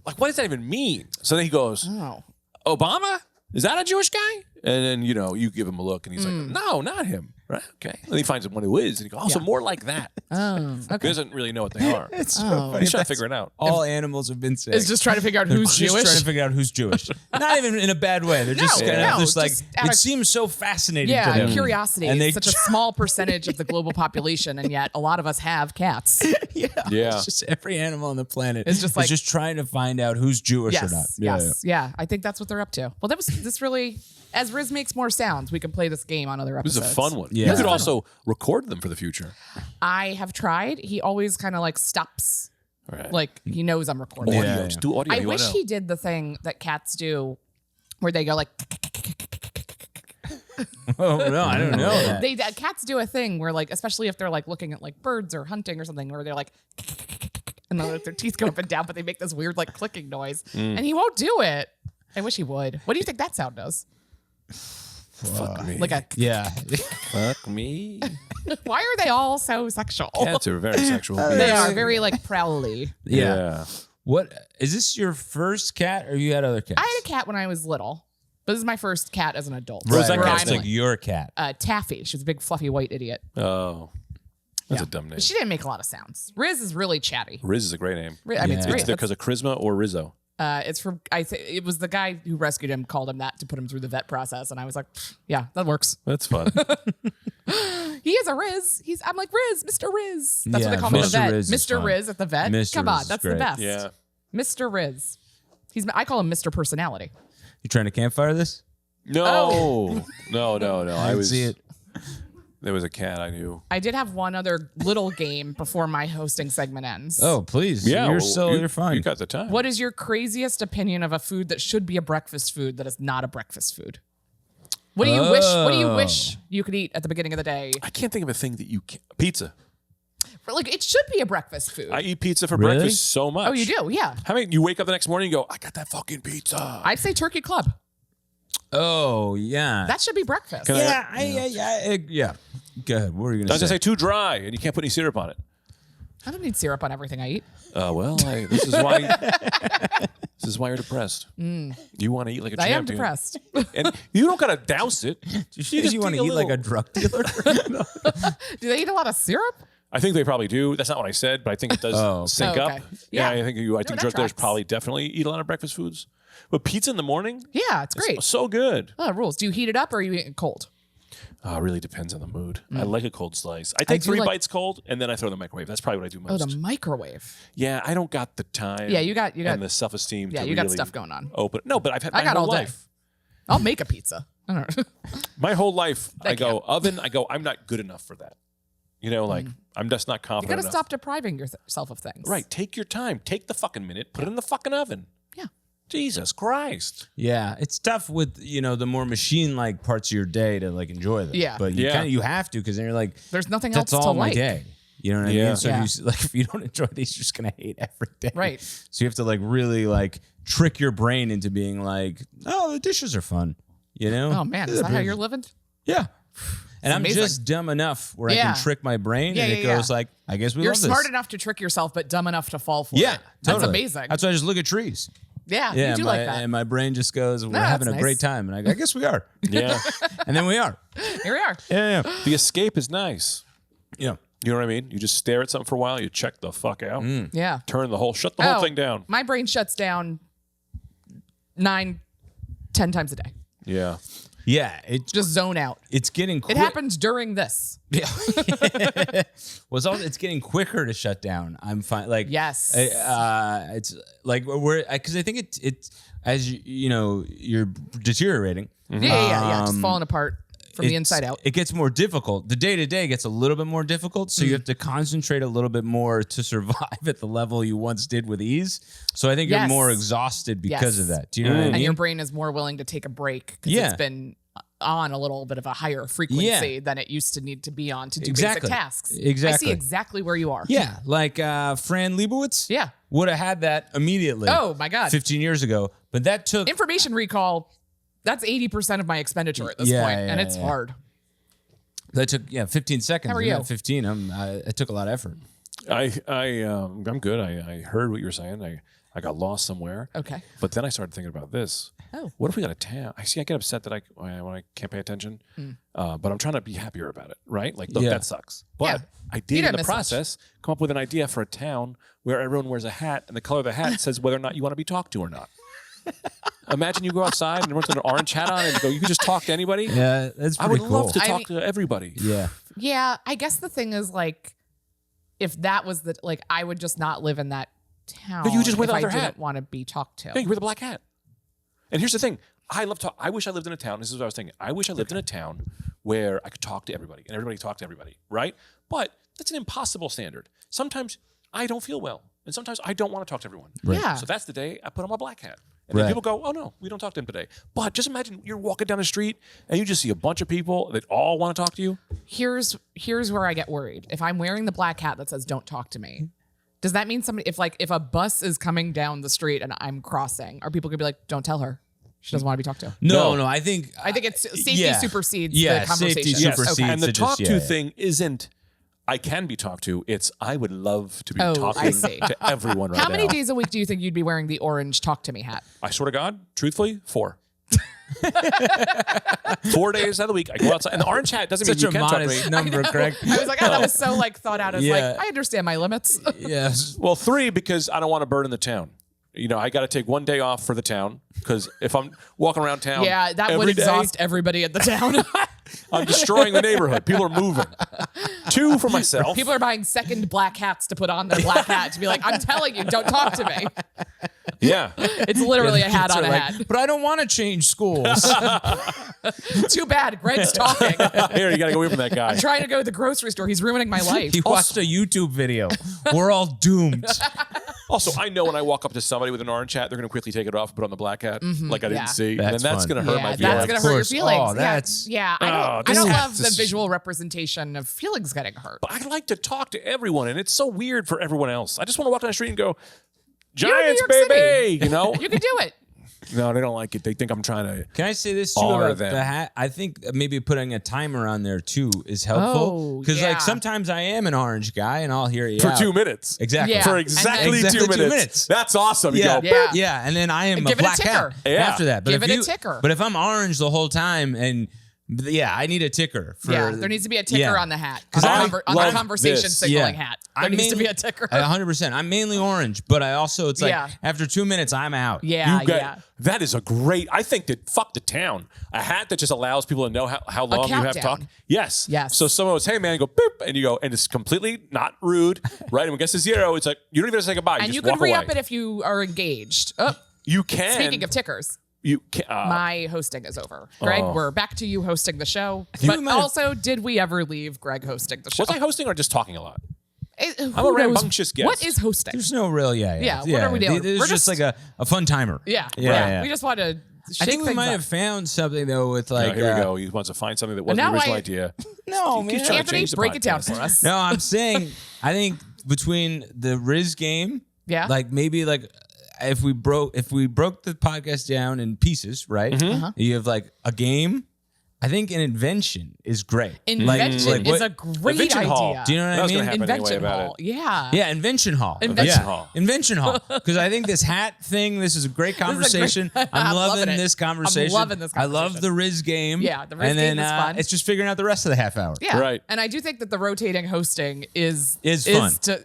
Like, what does that even mean? So then he goes, Oh. Obama? Is that a Jewish guy? And then, you give him a look, and he's like, no, not him. Right? Okay. And he finds one who is, and he goes, so more like that. Oh. He Okay. doesn't really know what they are. It's Oh. He's trying to figure it out. all animals have been saying. It's just trying to figure out who's just Jewish. trying to figure out who's Jewish. Not even in a bad way. They're just No, kind no, of just like, just out it of- seems so fascinating to Yeah, them. curiosity. And they It's such a small percentage of the global population, and yet a lot of us have cats. Yeah. It's just every animal on the planet It's just like- is just trying to find out who's Jewish or not. Yes, yes, yeah. I think that's what they're up to. Well, this really, as Riz makes more sounds, we can play this game on other This episodes. is a fun one. Yeah. You could also record them for the future. I have tried. He always kind of like stops, All right. like he knows I'm recording. Audio. Yeah. Just do audio. I You wanna wish know. he did the thing that cats do, where they go like. Oh, no, I don't know that. They cats do a thing where like, especially if they're like looking at like birds or hunting or something, where they're like, and then their teeth go up and down, but they make this weird like clicking noise, and he won't do it. I wish he would. What do you think that sound does? Fuck me. Like a. Yeah. Fuck me. Why are they all so sexual? Cats are very sexual. They beings. are very like prowly. Yeah. What is this your first cat or you had other cats? I had a cat when I was little, but this is my first cat as an adult. What was that Where cat's I'm name? like your cat. Taffy. She was a big fluffy white idiot. Oh. That's a dumb name. But she didn't make a lot of sounds. Riz is really chatty. Riz is a great name. I mean, it's Yeah. great. It's because of charisma or Rizzo. It's from it was the guy who rescued him called him that to put him through the vet process, and I was like, yeah, that works. That's fun. He is a Riz. I'm like Riz, Mr. Riz. That's what Yeah, they call me at the Mr. vet. Riz is Mr. fun. Riz at the vet. Mr. Come Riz on, is that's great. the best. Yeah. Mr. Riz. I call him Mr. Personality. You trying to campfire this? No. No. I was. see it. There was a cat I knew. I did have one other little game before my hosting segment ends. Oh, please. Yeah. You're fine. You got the time. What is your craziest opinion of a food that should be a breakfast food that is not a breakfast food? What do you wish? What do you wish you could eat at the beginning of the day? I can't think of a thing that you can. Pizza. Like it should be a breakfast food. I eat pizza for Really? breakfast so much. Oh, you do? Yeah. How many? You wake up the next morning and go, I got that fucking pizza. I'd say turkey club. Oh, yeah. That should be breakfast. Can I- Yeah. Go ahead. What were you I going was to gonna say too dry, and you can't put any syrup on it. I don't need syrup on everything I eat. Well, this is why. This is why you're depressed. You want to eat like a I am champion. depressed. And you don't gotta douse it. You want to eat like a drug dealer? Do they eat a lot of syrup? I think they probably do. That's not what I said, but I think it does Oh, okay. sync Oh, okay. up. Yeah. I think that drug dealers tracks. probably definitely eat a lot of breakfast foods. But pizza in the morning, Yeah, it's great. so good. Oh, rules. Do you heat it up or are you eating it cold? It really depends on the mood. I like a cold slice. I take do 3 like- bites cold, and then I throw it in the microwave. That's probably what I do Oh, most. the microwave. Yeah, I don't got the time. Yeah, you got and the self-esteem. yeah, to you got really stuff going on. Open. No, but I've had I my got whole all day. life. I'll make a pizza. I don't know. My whole life, I Thank go you. oven. I go, I'm not good enough for that. You know, like I'm just not You confident gotta enough. stop depriving yourself of things. Right. Take your time. Take the fucking minute. Put it in the fucking oven. Yeah. Jesus Christ. Yeah, it's tough with the more machine-like parts of your day to like enjoy them. Yeah. but you Yeah. kind of you have to because then you're like, There's nothing that's else all to my like. day. You know what I Yeah. mean? So Yeah. if you don't enjoy these, you're just gonna hate every day. Right. So you have to like really like trick your brain into being like, oh, the dishes are fun. You know? Oh man, is that how you're living? Yeah. And I'm amazing. just dumb enough where I Yeah. can trick my brain, Yeah, and it yeah, goes like, I guess we You're love this. smart enough to trick yourself, but dumb enough to fall for Yeah, it. That's totally. amazing. That's why I just look at trees. Yeah, Yeah, you do my, like that. and my brain just goes, we're that's having a nice. great time, and I go, I guess we are, Yeah. and then we are. Here we are. Yeah. The escape is nice. Yeah. You know what I mean? You just stare at something for a while. You check the fuck out. Yeah. Shut the whole Oh, thing down. My brain shuts down 9, 10 times a day. Yeah. Yeah, Just zone out. it's getting It quick. happens during this. Well, it's getting quicker to shut down. I'm fine. Like Yes. it's like because I think it as you're deteriorating. Yeah. Just falling apart from the inside out. It gets more difficult. The day to day gets a little bit more difficult, so you have to concentrate a little bit more to survive at the level you once did with ease. So I think you're Yes. more exhausted because Yes. of that. Do you know what I mean? And your brain is more willing to take a break because Yeah. it's been on a little bit of a higher frequency Yeah. than it used to need to be on to do Exactly. basic tasks. Exactly. I see exactly where you are. Yeah, like Fran Lebowitz. Yeah. would have had that immediately. Oh my God. 15 years ago, but that took. Information recall, that's 80% of my expenditure at this Yeah, point, yeah, and it's yeah. hard. That took 15 seconds. How are and you? at 15, it took a lot of effort. I'm good. I heard what you were saying. I got lost somewhere. Okay. But then I started thinking about this. Oh. What if we got a town? I get upset that when I can't pay attention, but I'm trying to be happier about it, right? Like, look, Yeah. that sucks. But Yeah. I You did in didn't the miss much. process come up with an idea for a town where everyone wears a hat, and the color of the hat says whether or not you want to be talked to or not. Imagine you go outside and everyone's got an orange hat on, and you can just talk to anybody. Yeah, that's I pretty would cool. love to I talk mean- to everybody. Yeah. Yeah, I guess the thing is like, if that was I would just not live in that town. No, you just wear if the I other didn't hat. want to be talked to. Yeah, you wear the black hat. And here's the thing. I wish I lived in a town. This is what I was thinking. I wish I lived in a town where I could talk to everybody and everybody talked to everybody, right? But that's an impossible standard. Sometimes I don't feel well, and sometimes I don't want to talk to everyone. Yeah. So that's the day I put on my black hat. And then Right. people go, oh, no, we don't talk to them today. But just imagine you're walking down the street and you just see a bunch of people that all want to talk to you. Here's where I get worried. If I'm wearing the black hat that says "Don't talk to me," does that mean somebody? If a bus is coming down the street and I'm crossing, are people gonna be like, "Don't tell her, she doesn't want to be talked to"? No, I think it's safety yeah. supersedes Yeah, the conversation. safety supersedes. Okay. And the to just- talk yeah, to yeah. thing isn't, I can be talked to. It's, I would love to be Oh, I talking see. to everyone right How many now. days a week do you think you'd be wearing the orange "Talk to me" hat? I swear to God, truthfully, 4. 4 days out of the week, I go outside. And the orange hat doesn't Such mean a you can't talk to me. modest number, Craig. I was like, oh, that was so thought out. As Yeah. I understand my limits. Yes. Well, 3, because I don't want to burden the town. You know, I got to take 1 day off for the town because if I'm walking around town, Yeah, that would every day, exhaust everybody at the town. I'm destroying the neighborhood. People are moving. 2 for myself. People are buying second black hats to put on their black hat to be like, I'm telling you, don't talk to me. Yeah. It's literally a hat Kids on are a like, hat. But I don't want to change schools. Too bad. Greg's talking. Here, you got to go away from that guy. I'm trying to go to the grocery store. He's ruining my life. He watched a YouTube video. We're all doomed. Also, I know when I walk up to somebody with an orange hat, they're going to quickly take it off and put on the black hat like I didn't Yeah. see. And That's then that's fun. going to hurt my Yeah, feelings. that's gonna Of hurt your course. feelings. Oh, that's- yeah. I Oh, don't, this I don't is- love the this is- visual representation of feelings getting hurt. But I like to talk to everyone, and it's so weird for everyone else. I just want to walk down the street and go, You're in New Giants, York baby! City. You know? You can do it. No, they don't like it. They think I'm trying to. Can I say this too Are about them. the hat? I think maybe putting a timer on there too is helpful Oh, because yeah. like sometimes I am an orange guy and I'll hear you For out. 2 minutes. Exactly. Yeah. For And exactly, then- 2 minutes. That's awesome. Yeah, You go, Yeah. yeah, and then I am And a give it a black hat ticker. Yeah. after that. But Give if it a you- ticker. But if I'm orange the whole time, and yeah, I need a ticker. For, Yeah, there needs to be a ticker yeah. on the hat. 'Cause On I the love conversation this. signaling Yeah. hat. There needs to be a ticker. 100%. I'm mainly orange, but I also it's like Yeah. after 2 minutes I'm out. Yeah, You got- yeah. That is a great. I think that fuck the town. A hat that just allows people to know how long you have countdown. talked. Yes. Yes. So someone goes, "Hey man," go boop, and you go, and it's completely not rude, right? And when it gets to 0, it's like you don't even have to say goodbye. And you just can walk re-up away. it if you are engaged. Oh, You can. speaking of tickers. You can't. My hosting is over. Greg, we're back to you hosting the show. think But we might have- also, did we ever leave Greg hosting the show? Was I hosting or just talking a lot? I'm a rambunctious guest. What is hosting? There's no real, Yeah, what are we doing? It's We're just just- like a fun timer. Yeah, Yeah, right. yeah. We just want to shake I think we things might up. have found something though with like. Here we go. He wants to find something that wasn't now the original I- idea. No, He's man. trying to Anthony, change the break it down podcast. for us. No, I'm saying I think between the Riz game, Yeah. like maybe like if we broke the podcast down in pieces, right? Uh-huh. You have like a game. I think an invention is great. Invention Like, is what- a great Invention idea. Hall. Do you know what That I was gonna mean? happen Invention anyway about Hall. it. Yeah. Yeah, Invention Hall. Invention Hall. Invention Hall. Because I think this hat thing, this is a great conversation. I'm I'm loving loving it. this conversation. I'm loving this I love conversation. the Riz game. Yeah, the Riz and then, game is fun. It's just figuring out the rest of the half hour. Yeah. Right. And I do think that the rotating hosting is fun. is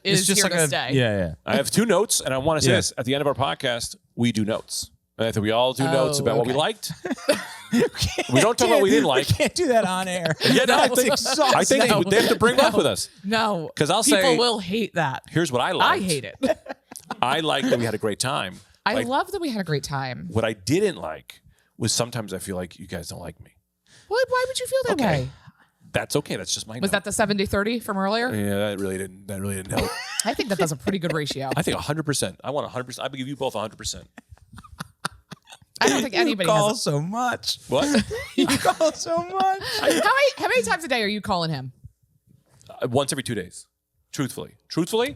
It's just here like to a stay. yeah. I have 2 notes, and I want to say Yeah. this. At the end of our podcast, we do notes. And I think we all do notes about what we okay. liked. We don't talk about what we didn't like. Can't do that on air. Yeah, no, I think, exhausting. I think No. they have to bring it up with us. No. 'Cause I'll people say- will hate that. Here's what I I liked. hate it. I liked that we had a great time. I Like, love that we had a great time. what I didn't like was sometimes I feel like you guys don't like me. Why would you feel that Okay. way? That's okay. That's just my Was that the 70-30 from earlier? Yeah, that really didn't help. I think that's a pretty good ratio. I think 100%. I want 100%. I would give you both 100%. I don't think anybody you call has. so much. What? You call so much. How many times a day are you calling him? Once every 2 days. Truthfully.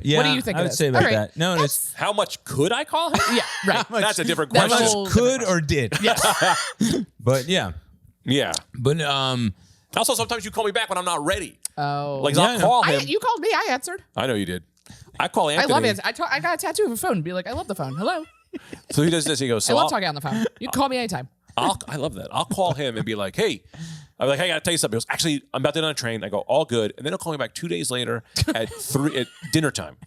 Yeah, What do you think I it would is? say about All right. that. No, it's How much could I call him? Yeah, right. That's a different That's question. a whole could different or did. But yeah. Yeah. But Also, sometimes you call me back when I'm not ready. Oh. Like, Yeah, I I'll know. call him. You called me. I answered. I know you did. I call Anthony. I love it. I got a tattoo of a phone. Be like, I love the phone. Hello. So he does this. He goes, I so love I'll, talking on the phone. You can call me anytime. I love that. I'll call him and be like, hey, I'm like, hey, I got to tell you something. He goes, actually, I'm about to get on a train. I go, all good. And then he'll call me back 2 days later at dinner time.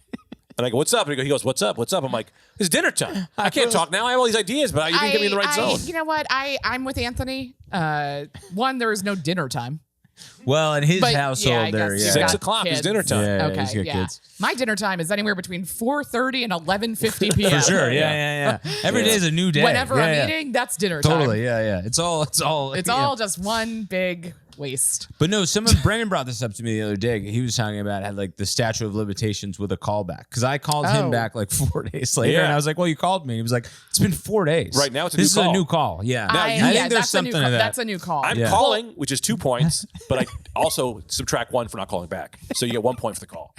And I go, what's up? And he goes, what's up? What's up? I'm like, it's dinner time. I can't talk now. I have all these ideas, but you didn't get me in the right zone. You know what? I'm with Anthony. One, there is no dinner time. well, in his But, household, yeah, I there, guess yeah. you've 6 got o'clock is kids. dinner time. Yeah, Okay, he's got yeah. kids. My dinner time is anywhere between 4:30 and 11:50 p.m. For sure. Yeah. Every day is a new day. Whenever yeah, I'm yeah. eating, that's dinner time. Totally. Yeah. It's all. It's yeah. all just one big waste. But no, Brendan brought this up to me the other day. He was talking about had like the statute of limitations with a callback because I called him Oh. back like 4 days later, Yeah. and I was like, "Well, you called me." He was like, "It's been 4 days. Right now, it's a this new is call. a new call." Yeah, Now, I you- think yeah, there's that's a new something to that. That's a new call. I'm Yeah. calling, which is 2 points, but I also subtract 1 for not calling back. So you get 1 point for the call.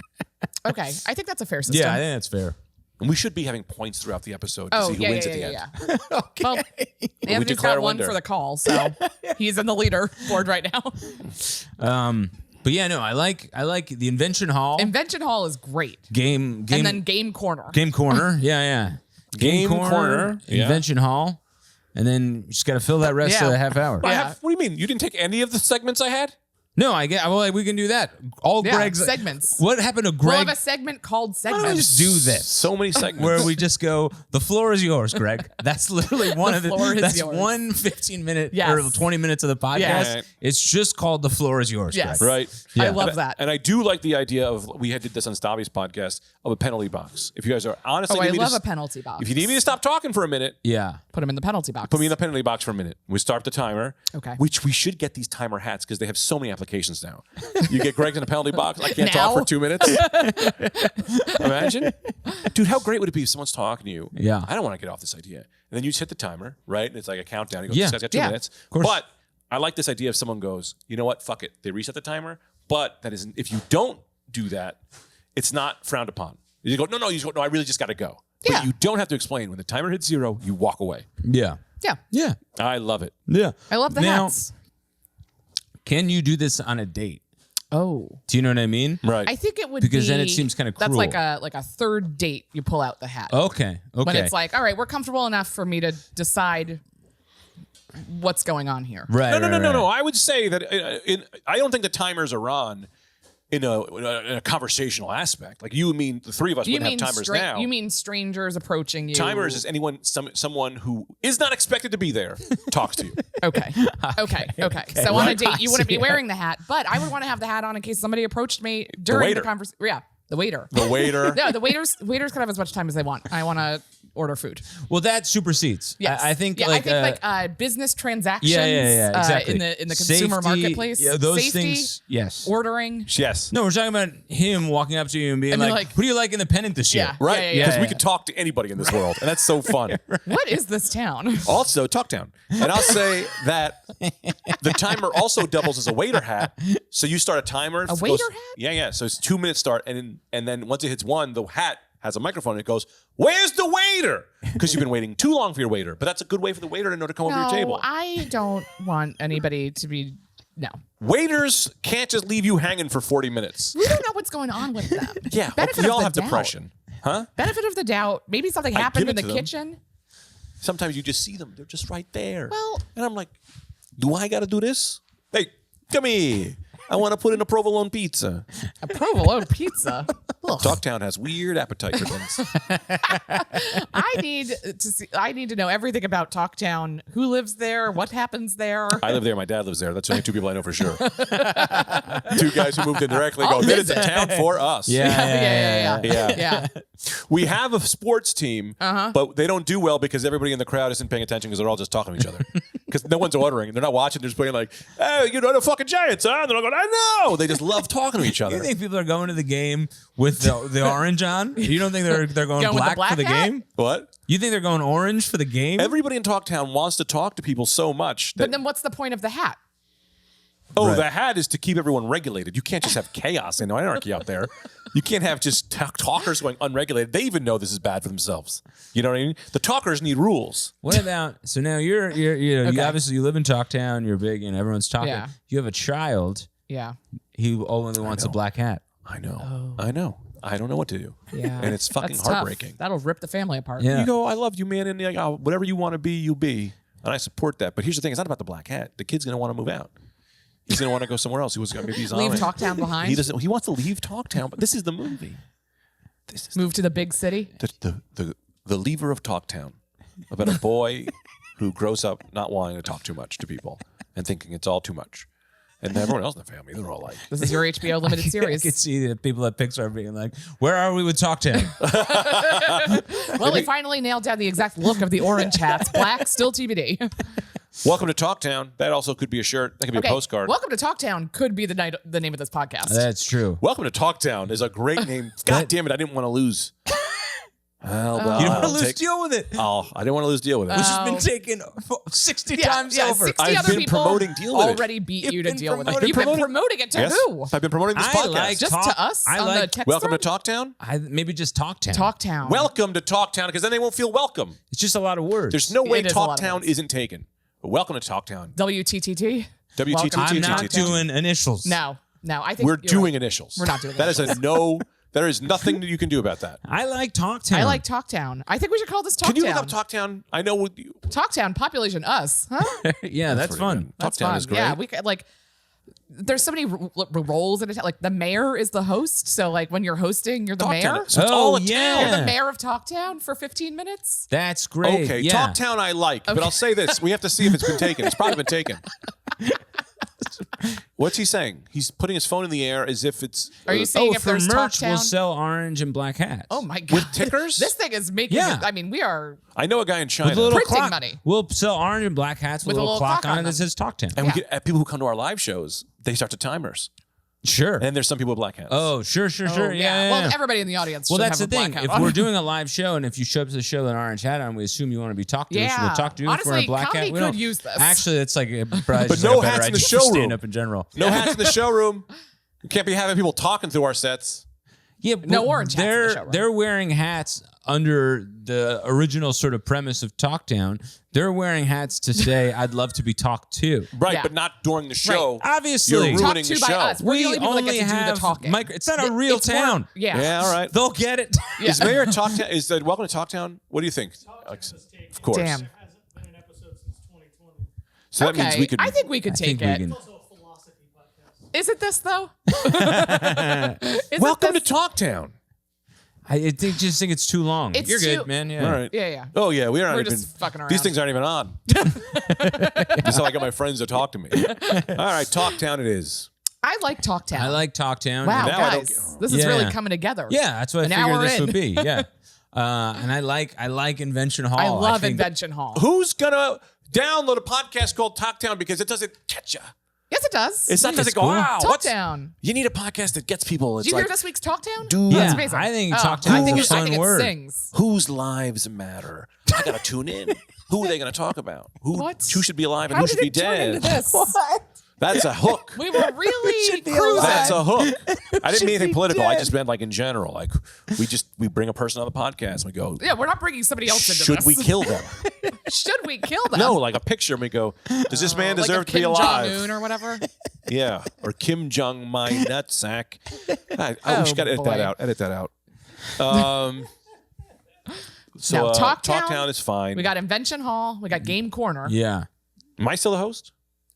Okay, I think that's a fair system. Yeah, I think that's fair. And we should be having points throughout the episode to Oh, see who yeah, wins yeah, at the yeah, end. yeah. Well, Anthony's declare got a one winner. for the call, so he's in the leader board right now. But yeah, no, I like the Invention Hall Invention Hall is great. game And then Game Corner. game corner. Yeah. Game corner, yeah. Invention Hall, and then you just got to fill that rest Yeah. of the half hour. Yeah. What do you mean? You didn't take any of the segments I had? No, I get. Well, we can do that. All Yeah, Greg's segments. What happened to We'll Greg? have a segment called Why don't we Segments. just do this? So many segments. Where we just go, the floor is yours, Greg. That's literally one of the. floor is That's yours. one 15-minute Yes. or 20 minutes of the podcast. Yes. It's just called the floor is yours, Yes. Greg. Right. I Yeah. love that. And I do like the idea of, we did this on Stavi's podcast, of a penalty box. If you guys are honestly, Oh, I need me love to, a penalty box. if you need me to stop talking for a minute, Yeah. Put him in the penalty box. put me in the penalty box for a minute. We start the timer. Okay. Which we should get these timer hats because they have so many applications now. You get Greg's in a penalty box. I can't Now? talk for 2 minutes. Imagine. Dude, how great would it be if someone's talking to you? Yeah. I don't want to get off this idea. And then you just hit the timer, right? And it's like a countdown. You go, Yeah. this guy's got 2 Yeah. minutes. course. But I like this idea if someone goes, you know what? Fuck it. They reset the timer. But that isn't, if you don't do that, it's not frowned upon. You go, no, I really just got to go. But Yeah. you don't have to explain. When the timer hits 0, you walk away. Yeah. Yeah. Yeah. I love it. Yeah. I love the Now, hats. Can you do this on a date? Oh. Do you know what I mean? Right. I think it would Because be, then it seems kinda That's cruel. like a third date. You pull out the hat. Okay. When it's like, all right, we're comfortable enough for me to decide what's going on here. right. No. I would say that I don't think the timers are on in a conversational aspect. Like you mean the three of us Do you wouldn't mean have timers now. you mean strangers approaching you? Timers is someone who is not expected to be there talks to you. Okay. So on a date, you wouldn't be wearing the hat, but I would want to have the hat on in case somebody approached me during the waiter. conversation. Yeah. The waiter. The waiter. No, the waiters can have as much time as they want. I want to order food. Well, that supersedes. Yes. I think yeah, like business transactions exactly. in the consumer Safety, marketplace. yeah, those Safety, things, yes. ordering. Yes. No, we're talking about him walking up to you and being And be like, like- "What do you like in the pennant this year?" Yeah. Right? yeah, Because yeah. we could talk to anybody in this world, and that's so fun. What is this town? Also, Talktown. And I'll say that the timer also doubles as a waiter hat. So you start a timer. A waiter hat? Yeah, yeah. So it's 2 minutes start, and then once it hits 1, the hat has a microphone and it goes, "Where's the waiter?" Because you've been waiting too long for your waiter. But that's a good way for the waiter to know to come over to your table. I don't want anybody to be. No, Waiters can't just leave you hanging for 40 minutes. we don't know what's going on with them. Yeah, Benefit we of all the have doubt. depression. Huh? Benefit of the doubt. Maybe something I happened give in it the to them. kitchen. Sometimes you just see them. They're just right there. Well- and I'm like, do I got to do this? Hey, come here. I want to put in a provolone pizza. A provolone pizza. Ugh. Talktown has weird appetite for things. I need to know everything about Talktown. Who lives there? What happens there? I live there. My dad lives there. That's the only 2 people I know for sure. 2 guys who moved in directly I'll go, "This is a visit." town for us." yeah. Yeah. We have a sports team, but they don't do well because everybody in the crowd isn't paying attention because they're all just talking to each other. Because no one's ordering. They're not watching. They're just playing like, "Hey, you know the fucking Giants, huh?" And they're all going, "I know." They just love talking to each other. You think people are going to the game with the orange on? You don't think they're going Going with the black, black for the hat? game? What? You think they're going orange for the game? Everybody in Talktown wants to talk to people so much that But then what's the point of the hat? the hat is to keep everyone regulated. You can't just have chaos and anarchy out there. You can't have just talkers going unregulated. They even know this is bad for themselves. You know what I mean? The talkers need rules. What about so now you Okay. obviously you live in Talktown, you're big and everyone's talking. Yeah. You have a child Yeah. who only wants a black hat. I know. I know. I don't know what to do. Yeah. And it's fucking That's tough. heartbreaking. That'll rip the family apart. Yeah. You go, "I love you, man," and you're like, "Oh, whatever you want to be, you be." And I support that. But here's the thing: it's not about the black hat. The kid's gonna want to move out. He's gonna want to go somewhere else. Maybe he's Leave on it. Talktown behind. He doesn't. He wants to leave Talktown. But this is the movie. This is Move to the big city. the lever of Talktown, about a boy who grows up not wanting to talk too much to people and thinking it's all too much. And everyone else in the family, they're all like, This is your HBO limited I series. could see the people at Pixar being like, "Where are we with Talktown?" Well, we finally nailed down the exact look of the orange hats. Black, still TBD. "Welcome to Talktown." That also could be a shirt. That could be a postcard. Welcome to Talktown could be the name of this podcast. That's true. Welcome to Talktown is a great name. God damn it, I didn't want to lose. Well, You don't want I'll to lose take- deal with it. Oh, I didn't want to lose deal with it. Which has been taken 60 times yeah, over. 60 I've other been people promoting deal with it. already beat You've you to been deal with it. promoting- You've been promoting- promoting it to Yes, who? I've been promoting this I podcast. like Just Talk- to us I on like- the text Welcome thread? to Talktown. Maybe just Talktown. Talktown. Welcome to Talktown, because then they won't feel welcome. It's just a lot of words. There's no way It is a lot of Talktown words. isn't taken. But welcome to Talktown. WTTT. WTTT. Welcome I'm not Talktown. doing initials. No. I think We're you're doing right. initials. We're not doing that. Is a no. There is nothing that you can do about that. I like Talktown. I like Talktown. I think we should call this Talktown. Can you look up Talktown? I know what you, Talktown population us, huh? Yeah, that's pretty fun. good. That's Talktown fun. is great. Yeah, we could like. There's so many roles in it. Like the mayor is the host, so like when you're hosting, you're the Talktown. mayor. So it's Oh, all a yeah. town. You're the mayor of Talktown for 15 minutes. That's great. Okay, yeah. Talktown I like, but I'll say this: we have to see if it's been taken. It's probably been taken. What's he saying? He's putting his phone in the air as if it's. Are you saying Oh, if for there's merch, we'll Talktown? sell orange and black hats. Oh my god! tickers? This thing is making. Yeah. I mean, we are. I know a guy in China, With a little Printing clock. money. We'll sell orange and black hats with, a little clock on it that says Talktown. and Yeah. we get people who come to our live shows. They start to timers, Sure. and there's some people with black hats. Oh, sure. Oh, Yeah. Well, everybody in the audience. Well, should that's the have a black thing. hat If on. we're doing a live show and if you show up to the show with an orange hat on, we assume you want to be talked to. So Yeah. we'll talk to you. If we're in Honestly, a black comedy hat, we could don't. use this. Actually, that's like But no hats in the showroom. Stand up in general. No hats in the showroom. You can't be having people talking through our sets. Yeah, No but orange hats in the They're showroom. they're wearing hats under the original sort of premise of Talktown. They're wearing hats to say, "I'd love to be talked to." Right, Yeah. but not during the show. Obviously. You're Talk ruining to the by show. us. We're the We only people that only get to do the have talking. It's not a real It's more- town. Yeah. Yeah, all right. They'll get it. Yeah. Is Mayor Talktown? Is that welcome to Talktown? What do you think? Alex? Of course. Damn. hasn't been an episode since 2020. So that means Okay, we could. I think we could take think we it. can- Also a philosophy podcast. Is it this though? Is welcome it to Talktown. Just think it's too long. It's You're good, too- man. Yeah. All right. Yeah. Oh yeah, we aren't We're even. just fucking around. These things aren't even on. Just so I got my friends to talk to me. All right, Talktown it is. I like Talktown. I like Talktown. Wow, Now I don't guys, this is really coming together. Yeah, that's what An I figured hour this in. would be. Yeah. And I like Invention Hall. I love think Invention Hall. Who's gonna download a podcast called Talktown because it doesn't catch you? Yes, it does. It's not It's doesn't go, cool. wow, what's Talktown. you need a podcast that gets people. It's Did you like hear this week's Talktown? Dude. Yeah, That's amazing. I think Oh, Talktown I think is a I fun think it word. sings. whose lives matter. I gotta tune in. Who are they gonna talk about? What? Who should be alive and How who did should be it turn dead? into this? That's a hook. We were really cruising. That's a hook. I didn't mean anything political. I just meant like in general. Like we bring a person on the podcast and we go, Yeah, we're not bringing somebody else into should this. we kill them? Should we kill them? No, like a picture and we go, does this man Like deserve of to be Kim alive? Jong-un or whatever. Yeah. Or Kim Jong my nutsack. We should gotta edit boy. that out. Edit that out. So Now, Talktown, Talktown is fine. We got Invention Hall. We got Game Corner. Yeah. Am I still the host?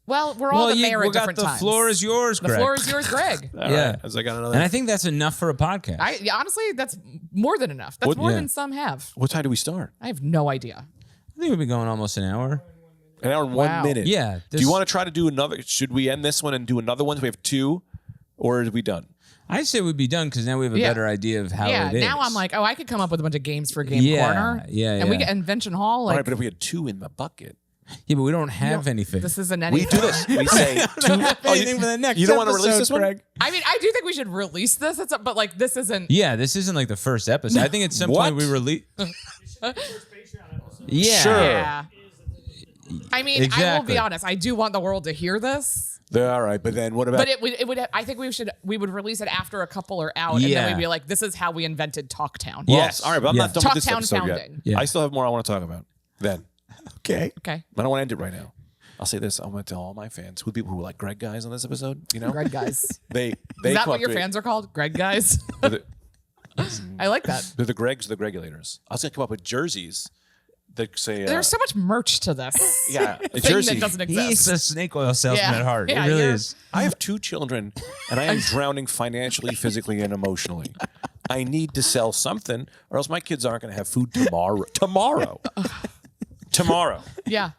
Well, we're all the mayor we at got different the times. floor is yours, The Greg. floor is yours, Greg. All Yeah. right, as I got another. And I think that's enough for a podcast. Honestly, that's more than enough. That's What- more yeah. than some have. What time do we start? I have no idea. I think we'll be going almost an hour. An hour and Wow. 1 minute. Yeah. Do you want to try to do another? Should we end this one and do another one? So we have two, or are we done? I say we'd be done because now we have a Yeah. better idea of how Yeah, it is. now I'm like, oh, I could come up with a bunch of games for Game Yeah, Corner. yeah, And we yeah. get Invention Hall. All Like, right, but if we had two in the bucket, yeah, but we don't have anything. this isn't we anything. do this. We say two. anything for the next You don't want to release episode, this one? Greg? I mean, I do think we should release this. But like, this isn't. Yeah, this isn't like the first episode. I think at some What? point we release. First Patreon episode. Yeah. Sure. Yeah. I mean, I will Exactly. be honest. I do want the world to hear this. All right, but then what about? But it would. I think we would release it after a couple are out, and then Yeah. we'd be like, "This is how we invented Talktown." Well, Yes. all right, but I'm Yeah. not done with this Talktown episode yet. founding. Yeah. I still have more I want to talk about. Then Okay. Okay, I don't want to end it right now. I'll say this. I'm going to tell all my fans, who people who like Greg guys on this episode. You know, Greg guys. they Is come that up what to your me- fans are called? Greg guys. They're the, I like that. they're the Gregs, the Regulators. I was going to come up with jerseys that say, There's so much merch to this. yeah, a thing jersey. that doesn't He's exist. a snake oil salesman Yeah. at heart. Yeah, it really you're- is. I have 2 children, and I am drowning financially, physically, and emotionally. I need to sell something, or else my kids aren't going to have food tomorrow. Tomorrow. Yeah.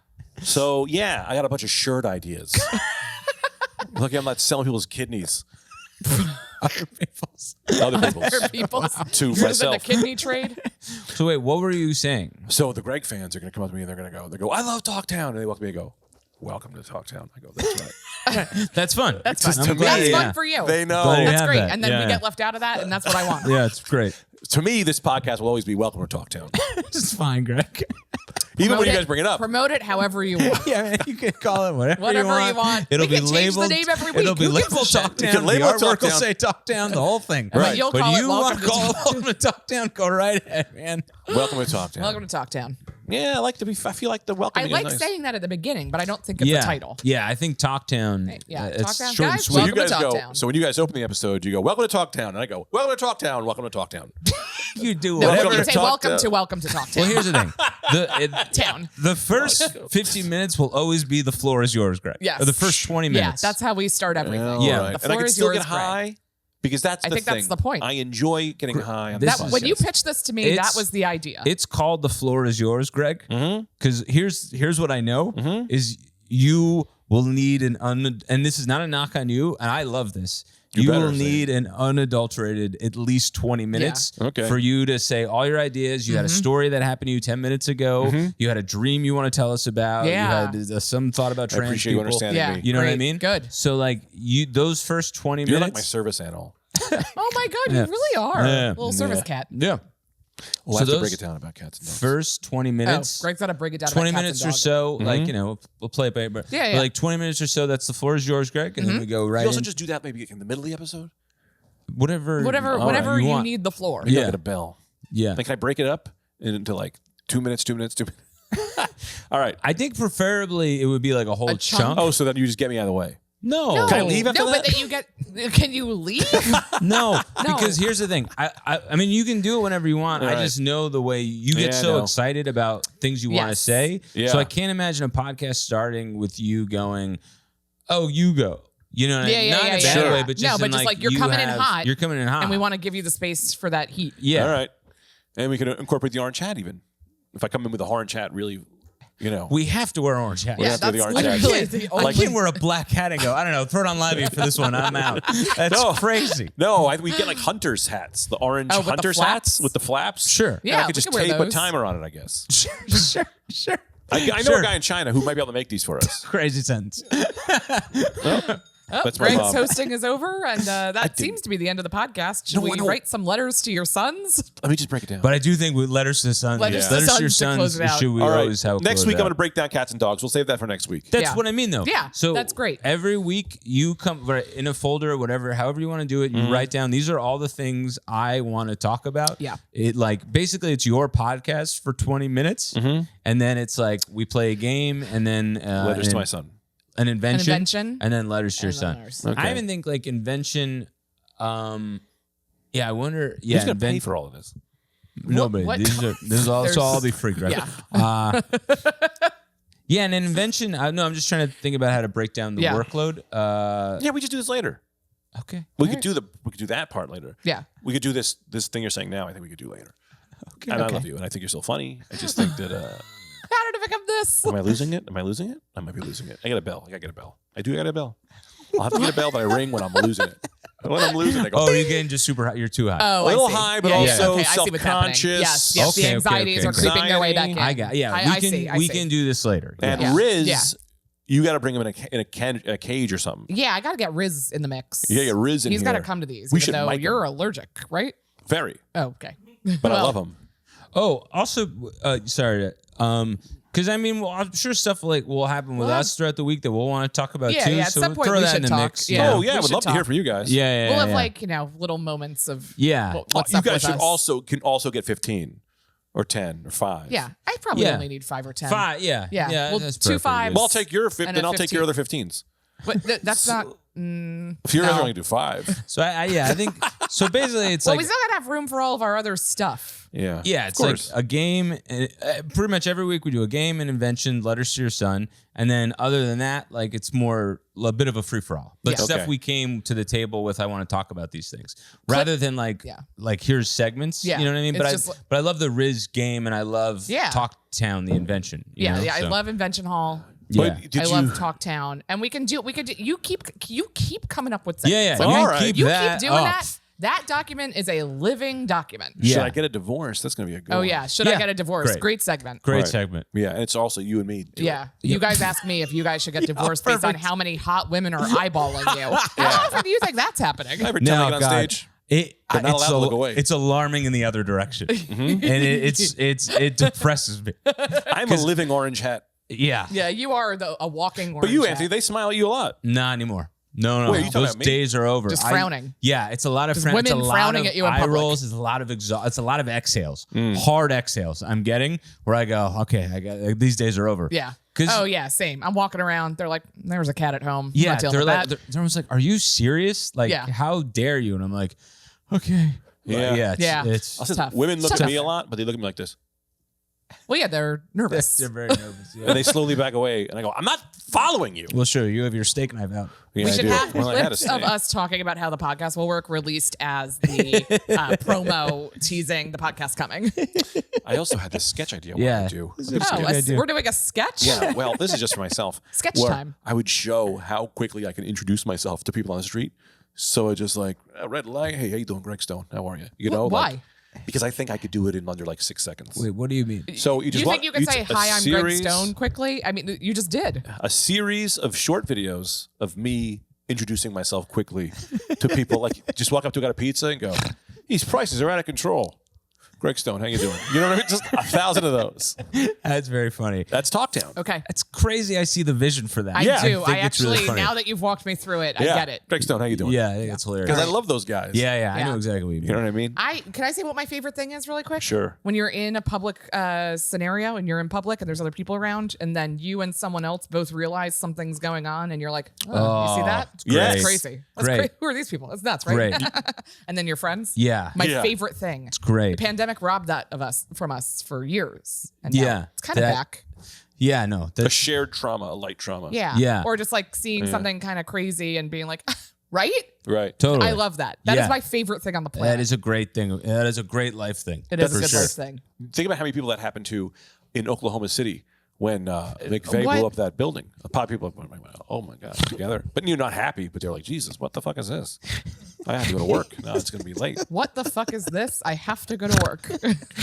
So yeah, I got a bunch of shirt ideas. Lucky I'm not selling people's kidneys. Other people's. Other people's. To Yours in the myself. kidney trade. So wait, what were you saying? So the Greg fans are going to come up to me and they're going to go, I love Talktown. And they walk me and go, welcome to Talktown. I go, that's right. That's fun. That's fun. I'm to glad- me, That's yeah. fun for you. They know. Glad you That's have great. that. And then Yeah. we get left out of that, and that's what I want. Yeah, it's great. To me, this podcast will always be welcome to Talktown. It's fine, Greg. Even when Promote you guys bring it up. Promote it however you want. Yeah, man, you can call it whatever, Whatever you want. It'll We be can change the labeled. name every week. It'll be Who gives a labeled shit? Talktown. You can label the it artwork will Talktown. say Talktown, the whole thing. But you'll But call it you Welcome want to to call it Talktown. Welcome to Talktown? Go right ahead, man. Welcome to Talktown. Welcome to Talktown. Yeah, I like to be. I feel like the I welcoming like is nice. saying that at the beginning, but I don't think it's Yeah, a title. yeah. I think Talktown. Yeah, it's Talktown short and guys, sweet. So you Welcome to guys go. Talktown. So when you guys open the episode, you go, welcome to Talktown. And I go, welcome to Talktown. Welcome to Talktown. You do No, whatever. we to say Talktown. welcome to Talktown. Well, here's the thing. Town. The first 15 minutes will always be the floor is yours, Greg. Yes. Or the first 20 Yeah, minutes. that's how we start everything. Yeah. All right. The And I floor can is still yours, get Greg. high because that's I the think thing. that's the point. I enjoy getting high on This this. is- When you pitched this to me, It's- that was the idea. It's called the floor is yours, Greg. Mm-hmm. Because here's what I know is you will need and this is not a knock on you, and I love this. You better will say need an unadulterated at least 20 minutes Okay. for you to say all your ideas. You had a story that happened to you 10 minutes ago. You had a dream you want to tell us about. Yeah. You had some thought about I trans appreciate you people. understanding Yeah. me. You know what I Great. mean? Good. So like those first 20 You're minutes. like my service animal. Oh my God, you really are. Yeah. Little service cat. Yeah. We'll So have to those break it down about cats and dogs. First 20 Oh, minutes. Greg's got to break it down. 20 about cats minutes and or dogs. so, like, we'll play it by but Yeah, but yeah. like 20 minutes or so, that's the floor is yours, Greg. And then we go right you also in. just do that maybe in the middle of the episode? Whatever Whatever you want. need the floor. You Yeah. don't get a bell. Yeah. Like, can I break it up into like 2 minutes, 2 minutes, 2 minutes? All right. I think preferably it would be like a whole A chunk? chunk. Oh, so then you just get me out of the way. No. Can I leave after no, that? but then you get. Can you leave? No, No. because here's the thing. I mean, you can do it whenever you want. I Right. just know the way you get Yeah, I so know. excited about things you want to Yes. say. Yeah. So I can't imagine a podcast starting with you going, "Oh, you go." You know what I Yeah, mean? yeah, Not yeah, in a yeah. bad Sure. way, but just No, but in just like you're you coming in have- hot. You're coming in hot, and we want to give you the space for that heat. Yeah. All right. And we can incorporate the orange hat even. If I come in with a orange hat, really. You know, We have to wear orange hats. We Yeah, have to wear that's the orange hats. literally the I only. can't wear a black hat and go, I don't know, throw it on Livey for this one. I'm out. That's No. crazy. no, we get like hunters hats, the orange Oh, with the hunters flaps? hats with the flaps. Sure. Yeah, and I we could just could wear tape a those. timer on it, I guess. Sure. I know Sure. a guy in China who might be able to make these for us. Crazy sentence. Oh, That's my Greg's mom. hosting is over, and that seems to be the end of the podcast. Should No, we no. write some letters to your sons? Let me just break it down. But I do think with letters to the sons, Letters to letters to your sons to close sons, it out. should we All right. always have a Next close week, I'm out. going to break down cats and dogs. We'll save that for next week. That's Yeah. what I mean, though. Yeah, so that's great. Every week you come in a folder or whatever, however you want to do it. You write down these are all the things I want to talk about. Yeah. It like basically it's your podcast for 20 minutes, and then it's like we play a game, and then Letters to my son. an invention, invention, and then letters to your and then son. ours. Okay. I even think like invention. Yeah, I wonder. Yeah, Who's going to pay for all of this? Nobody. What? This is all. There's- So I'll be free, Greg. Yeah. Yeah, and an invention. No, I'm just trying to think about how to break down the Yeah. workload. Yeah, we just do this later. Okay. We could do that part later. Yeah. We could do this thing you're saying now. I think we could do later. Okay. And I love you, and I think you're so funny. I just think that. How did it become this? Am I losing it? Am I losing it? I might be losing it. I got a bell. I gotta get a bell. I got a bell. I'll have to get a bell that I ring when I'm losing it. When I'm losing it, I go. Oh, you're getting just super high. You're too high. Oh, A little I see. high, but Yeah, also okay, I see what's happening. self-conscious. Yes, yes. Okay, The okay, anxieties okay, are okay. creeping their way back in. I got. Yeah, I we see. can do this later. And Yeah. Riz, Yeah. you got to bring him in a cage or something. Yeah, I got to get Riz in the mix. You gotta get Riz in He's got to here. come to these, We even should though mic you're him. allergic, right? Very, Oh, okay. but I Well, love him. Oh, also, sorry. Because I mean, well, I'm sure stuff like will happen with Well, us throughout the week that we'll want to talk about Yeah, too. yeah, at so some point throw we that should in the talk. mix. Yeah. Oh yeah, I we would should love to hear talk. from you guys. Yeah. We'll have yeah. like little moments of Yeah. what's you up guys with should us. can also get 15 or 10 or 5. Yeah, I probably Yeah. only need 5 or 10. 5. Yeah. Yeah. Well, that's 2 perfect. 5s. Well, I'll take your And a then I'll take your 15. other 15s. But that's not. If you're No. only do 5. So I think so. Basically, it's Well, like we still gotta have room for all of our other stuff. Yeah. yeah, Of it's like course. a game. Pretty much every week we do a game, an invention, letters to your son, and then other than that, like it's more a bit of a free for all. But Yeah. stuff Okay. we came to the table with, I want to talk about these things rather than like Yeah. like here's segments. Yeah. You know what I mean? It's But just but I love the Riz game, and I love Yeah. Talk Town, the invention. you Yeah, know? yeah. I So, love Invention Hall. Yeah. But did I you love Talktown, and we can do. You keep coming up with segments. Yeah, yeah. Okay? You All right. keep You that keep doing up. that. That document is a living document. should Yeah. I get a divorce? That's going to be a good Oh one. yeah. Should I Yeah. get a divorce? Great. Great segment. Great Right. segment. Yeah, and it's also you and me. do it. Yeah. You guys ask me if you guys should get divorced based on perfect. how many hot women are eyeballing you. How often do you think that's happening? I ever tell No, you on God. stage? But not allowed to look away. It's alarming in the other direction, and it depresses me. I'm a living orange hat. Yeah, Yeah, you are a walking orange But you, hat. Anthony, they smile at you a lot. not anymore. No. Wait, are you talking Those about me? days are over. Just frowning. Yeah, it's a lot of Just frowning. It's a women lot frowning of at you in eye public. rolls. It's a lot of It's a lot of exhales, hard exhales. I'm getting where I go. Okay, I got these days are over. Yeah. 'Cause- Oh yeah, same. I'm walking around. They're like, "There's a cat at home." I'm Yeah, not dealing they're with like, that. they're almost like, "Are you serious? Like, Yeah. how dare you?" And I'm like, "Okay, Yeah. yeah, Yeah. It's I'll say tough. women look It's at me tough. a lot, but they look at me like this. Well, yeah, they're nervous. they're very nervous." Yeah. And they slowly back away. And I go, I'm not following you. We'll show you. You have your steak knife out. Yeah, We I should do. have Well, I had a clips of snake. us talking about how the podcast will work released as the promo teasing the podcast coming. I also had this sketch idea. Yeah. What I do. This is a Oh, good idea. we're doing a sketch? Yeah, well, this is just for myself. Sketch where time. I would show how quickly I can introduce myself to people on the street. So I just like, red light. Hey, how you doing, Greg Stone? How are you? You know, Why? like, because I think I could do it in under like 6 seconds. Wait, what do you mean? So you just You think you could say, a "Hi, I'm Greg series- Stone" quickly? I mean, you just did. A series of short videos of me introducing myself quickly to people. Like, just walk up to a guy at a pizza and go, "These prices are out of control." Greg Stone, how you doing? You know what I mean? Just 1,000 of those. That's very funny. That's Talktown. Okay. It's crazy. I see the vision for that. I Yeah, do. I think I it's really actually, funny. now that you've walked me through it, I Yeah. get it. Greg Stone, how you doing? Yeah, I think it's hilarious. Because I love those guys. Yeah, I Yeah. know exactly what you mean. You know what I mean? Can I say what my favorite thing is really quick? Sure. When you're in a public scenario and you're in public and there's other people around, and then you and someone else both realize something's going on, and you're like, "Oh, you see that? it's great. That's Yes. crazy. That's Great. Who are these people? That's nuts, right?" Great. And then your friends. Yeah. My Yeah. favorite thing. It's great. The pandemic robbed that from us for years, and now Yeah, it's kind of that- back. Yeah, no. A shared trauma, a light trauma. Yeah, Yeah. Or just like seeing something kind of crazy and being like, right? Right. Totally. I love that. That is Yeah. my favorite thing on the planet. That is a great thing. That is a great life thing. It is That's a good for life sure. thing. Think about how many people that happened to in Oklahoma City, when McVeigh What? blew up that building. A lot of people went, oh my God, together. But you're not happy, but they're like, Jesus, what the fuck is this? I have to go to work. Now it's going to be late. What the fuck is this? I have to go to work.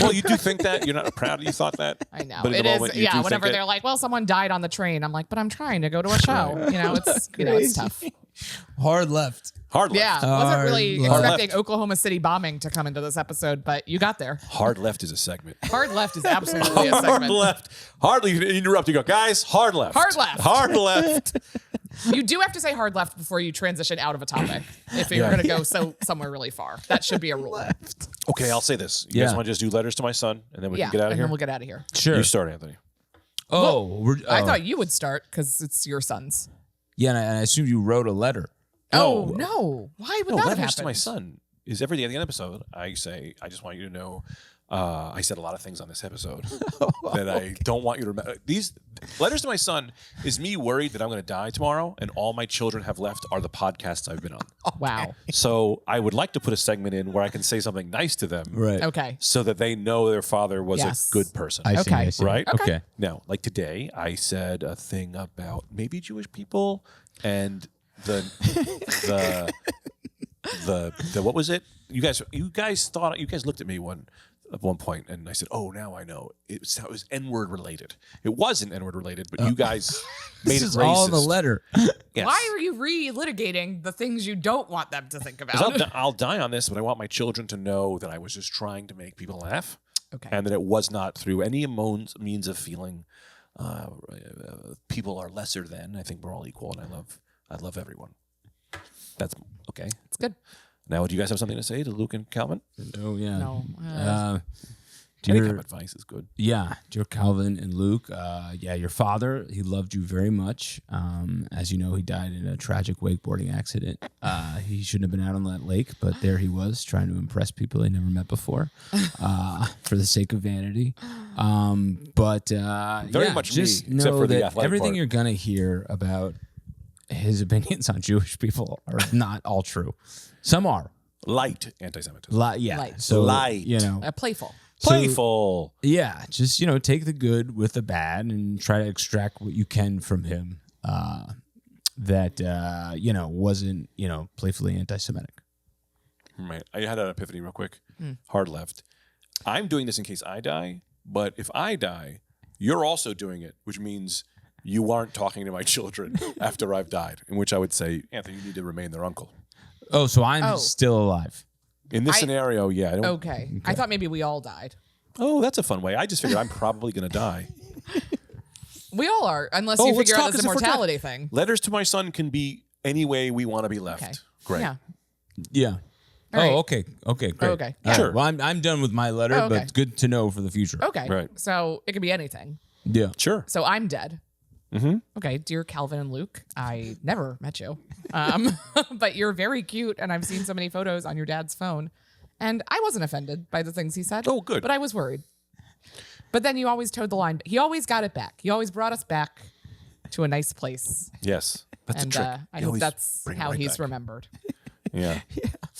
Well, you do think that. You're not proud you thought that. I know. But in It the is. moment, you do Yeah. think Whenever it. they're like, well, someone died on the train. I'm like, but I'm trying to go to a show. It's tough. Hard left. Hard left. Yeah. Wasn't really Hard expecting left. Oklahoma City bombing to come into this episode, but you got there. Hard left is a segment. Hard left is absolutely a Hard segment. left. Hardly interrupt. You go, guys, hard left. Hard left. Hard left. You do have to say hard left before you transition out of a topic. If you're Yeah. going to go somewhere really far, that should be a rule. Okay, I'll say this. You Yeah. guys want to just do letters to my son, and then we Yeah. can get out of and here? then we'll get out of here. Sure. You start, Anthony. I thought you would start because it's your son's. Yeah, and I assumed you wrote a letter. Oh, no. Why would No, that letters happen? to my son is every day at the end of the episode. I say, I just want you to know. I said a lot of things on this episode that I don't want you to remember. These letters to my son is me worried that I'm going to die tomorrow, and all my children have left are the podcasts I've been on. Wow. So I would like to put a segment in where I can say something nice to them, Right. Okay. so that they know their father was Yes. a good person. I see, Okay. I see. Right? Okay. Now, like today, I said a thing about maybe Jewish people and the what was it? You guys looked at me at one point, and I said, "Oh, now I know." It was N-word related. It wasn't N-word related, but you guys made This it is racist. all the letter. Yes. Why are you re-litigating the things you don't want them to think 'Cause about? I'll die on this, but I want my children to know that I was just trying to make people laugh, Okay. and that it was not through any means of feeling people are lesser than. I think we're all equal, and I love everyone. That's okay. It's good. Now, do you guys have something to say to Luke and Calvin? Oh, yeah. No. Any kind Dear, of advice is good. yeah, dear Calvin and Luke, your father, he loved you very much. As you know, he died in a tragic wakeboarding accident. He shouldn't have been out on that lake, but there he was trying to impress people he never met before for the sake of vanity. Very much me, just except know for the that athletic everything part. you're going to hear about his opinions on Jewish people are not all true. Some are. Light anti-Semitism. Light. So, Light. Playful. Playful. Yeah, just take the good with the bad and try to extract what you can from him that wasn't playfully anti-Semitic. Right. I had an epiphany real quick. Hard left. I'm doing this in case I die, but if I die, you're also doing it, which means you aren't talking to my children after I've died, in which I would say, Anthony, you need to remain their uncle. Oh, so I'm Oh. still alive. In this scenario, yeah. I don't, Okay. I thought maybe we all died. Oh, that's a fun way. I just figured I'm probably going to die. We all are, unless Oh, you let's figure out talk this as if we're dead. immortality thing. Letters to my son can be any way we want to be left. Okay. Great. Yeah. Yeah. All right. Oh, okay. Okay, great. Okay. All right. Sure. Well, I'm done with my letter, Oh, okay. but it's good to know for the future. Okay. Right. So it could be anything. Yeah. Sure. So I'm dead. Mm-hmm. Okay, dear Calvin and Luke, I never met you, but you're very cute, and I've seen so many photos on your dad's phone, and I wasn't offended by the things he said. Oh, good. But I was worried. But then you always towed the line. He always got it back. He always brought us back to a nice place, Yes. That's and a trick. I You hope always that's bring it how right he's back. remembered. Yeah.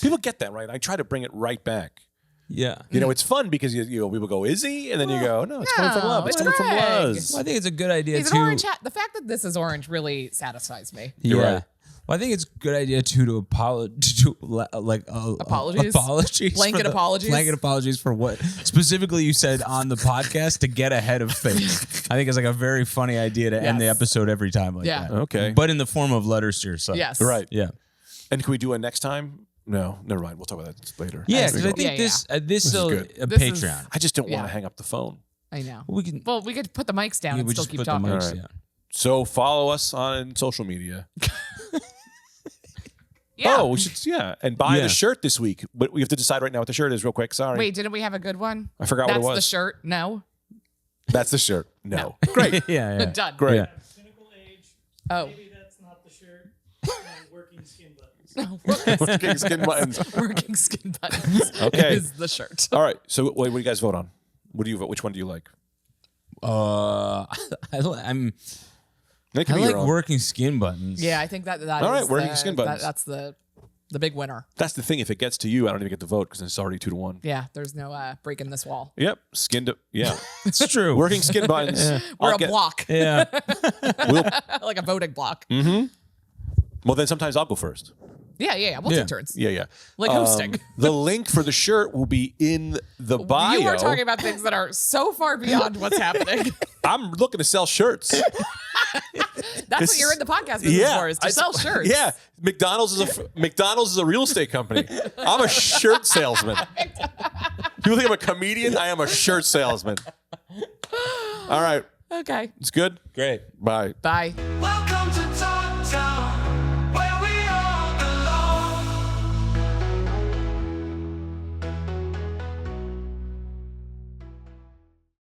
People get that, right? I try to bring it right back. Yeah. You know, it's fun because people go, "Is he?" And then you go, "No, it's coming from no, love. It's it's coming from Greg. Luz." Well, I think it's a good idea He's too. an orange hat. The fact that this is orange really satisfies me. Yeah. right. Well, I think it's a good idea too to apologize, Apologies? apologies, Blanket for the- apologies? blanket apologies for what specifically you said on the podcast to get ahead of things. I think it's like a very funny idea to end the Yes. episode every time like Yeah. that. Okay. but in the form of letters to your son. Yes. Right. Yeah. And can we do it next time? No, never mind. We'll talk about that later. Yeah, As we because I go. think Yeah, this is still good. a This is- Patreon. I just don't want Yeah. to hang up the phone. I know. we can Well, we could put the mics down and we still just keep put talking. the mics All right. down. So follow us on social media. Yeah. Oh, we should. Yeah, and buy Yeah. the shirt this week. But we have to decide right now what the shirt is, real quick. Sorry. Wait, didn't we have a good one? I forgot what it That's the was. shirt. No. That's the shirt. No. Great. yeah, yeah. Done. Great. Yeah. Pinnacle age. Oh. Maybe that's not the shirt. And working skin buttons. Working skin buttons. Working skin buttons. Okay. Is the shirt. All right. So what do you guys vote on? What do you vote? Which one do you like? I'm It I can be like your own. working skin buttons. Yeah, I think that All right, is working the- skin buttons. That's the The big winner. That's the thing. If it gets to you, I don't even get to vote because it's already 2-1. Yeah, there's no breaking this wall. Yep. Yeah. It's true. Working skin buttons. We're a block, Yeah. like a voting block. Well, then sometimes I'll go first. Yeah. We'll Yeah. take turns. Yeah. Like hosting. The link for the shirt will be in the bio. You are talking about things that are so far beyond what's happening. I'm looking to sell shirts. That's what you're in the podcast business for, is to sell shirts. Yeah. McDonald's is a real estate company. I'm a shirt salesman. People think I'm a comedian. I am a shirt salesman. All right. Okay. It's good. Great. Bye. Bye. Well,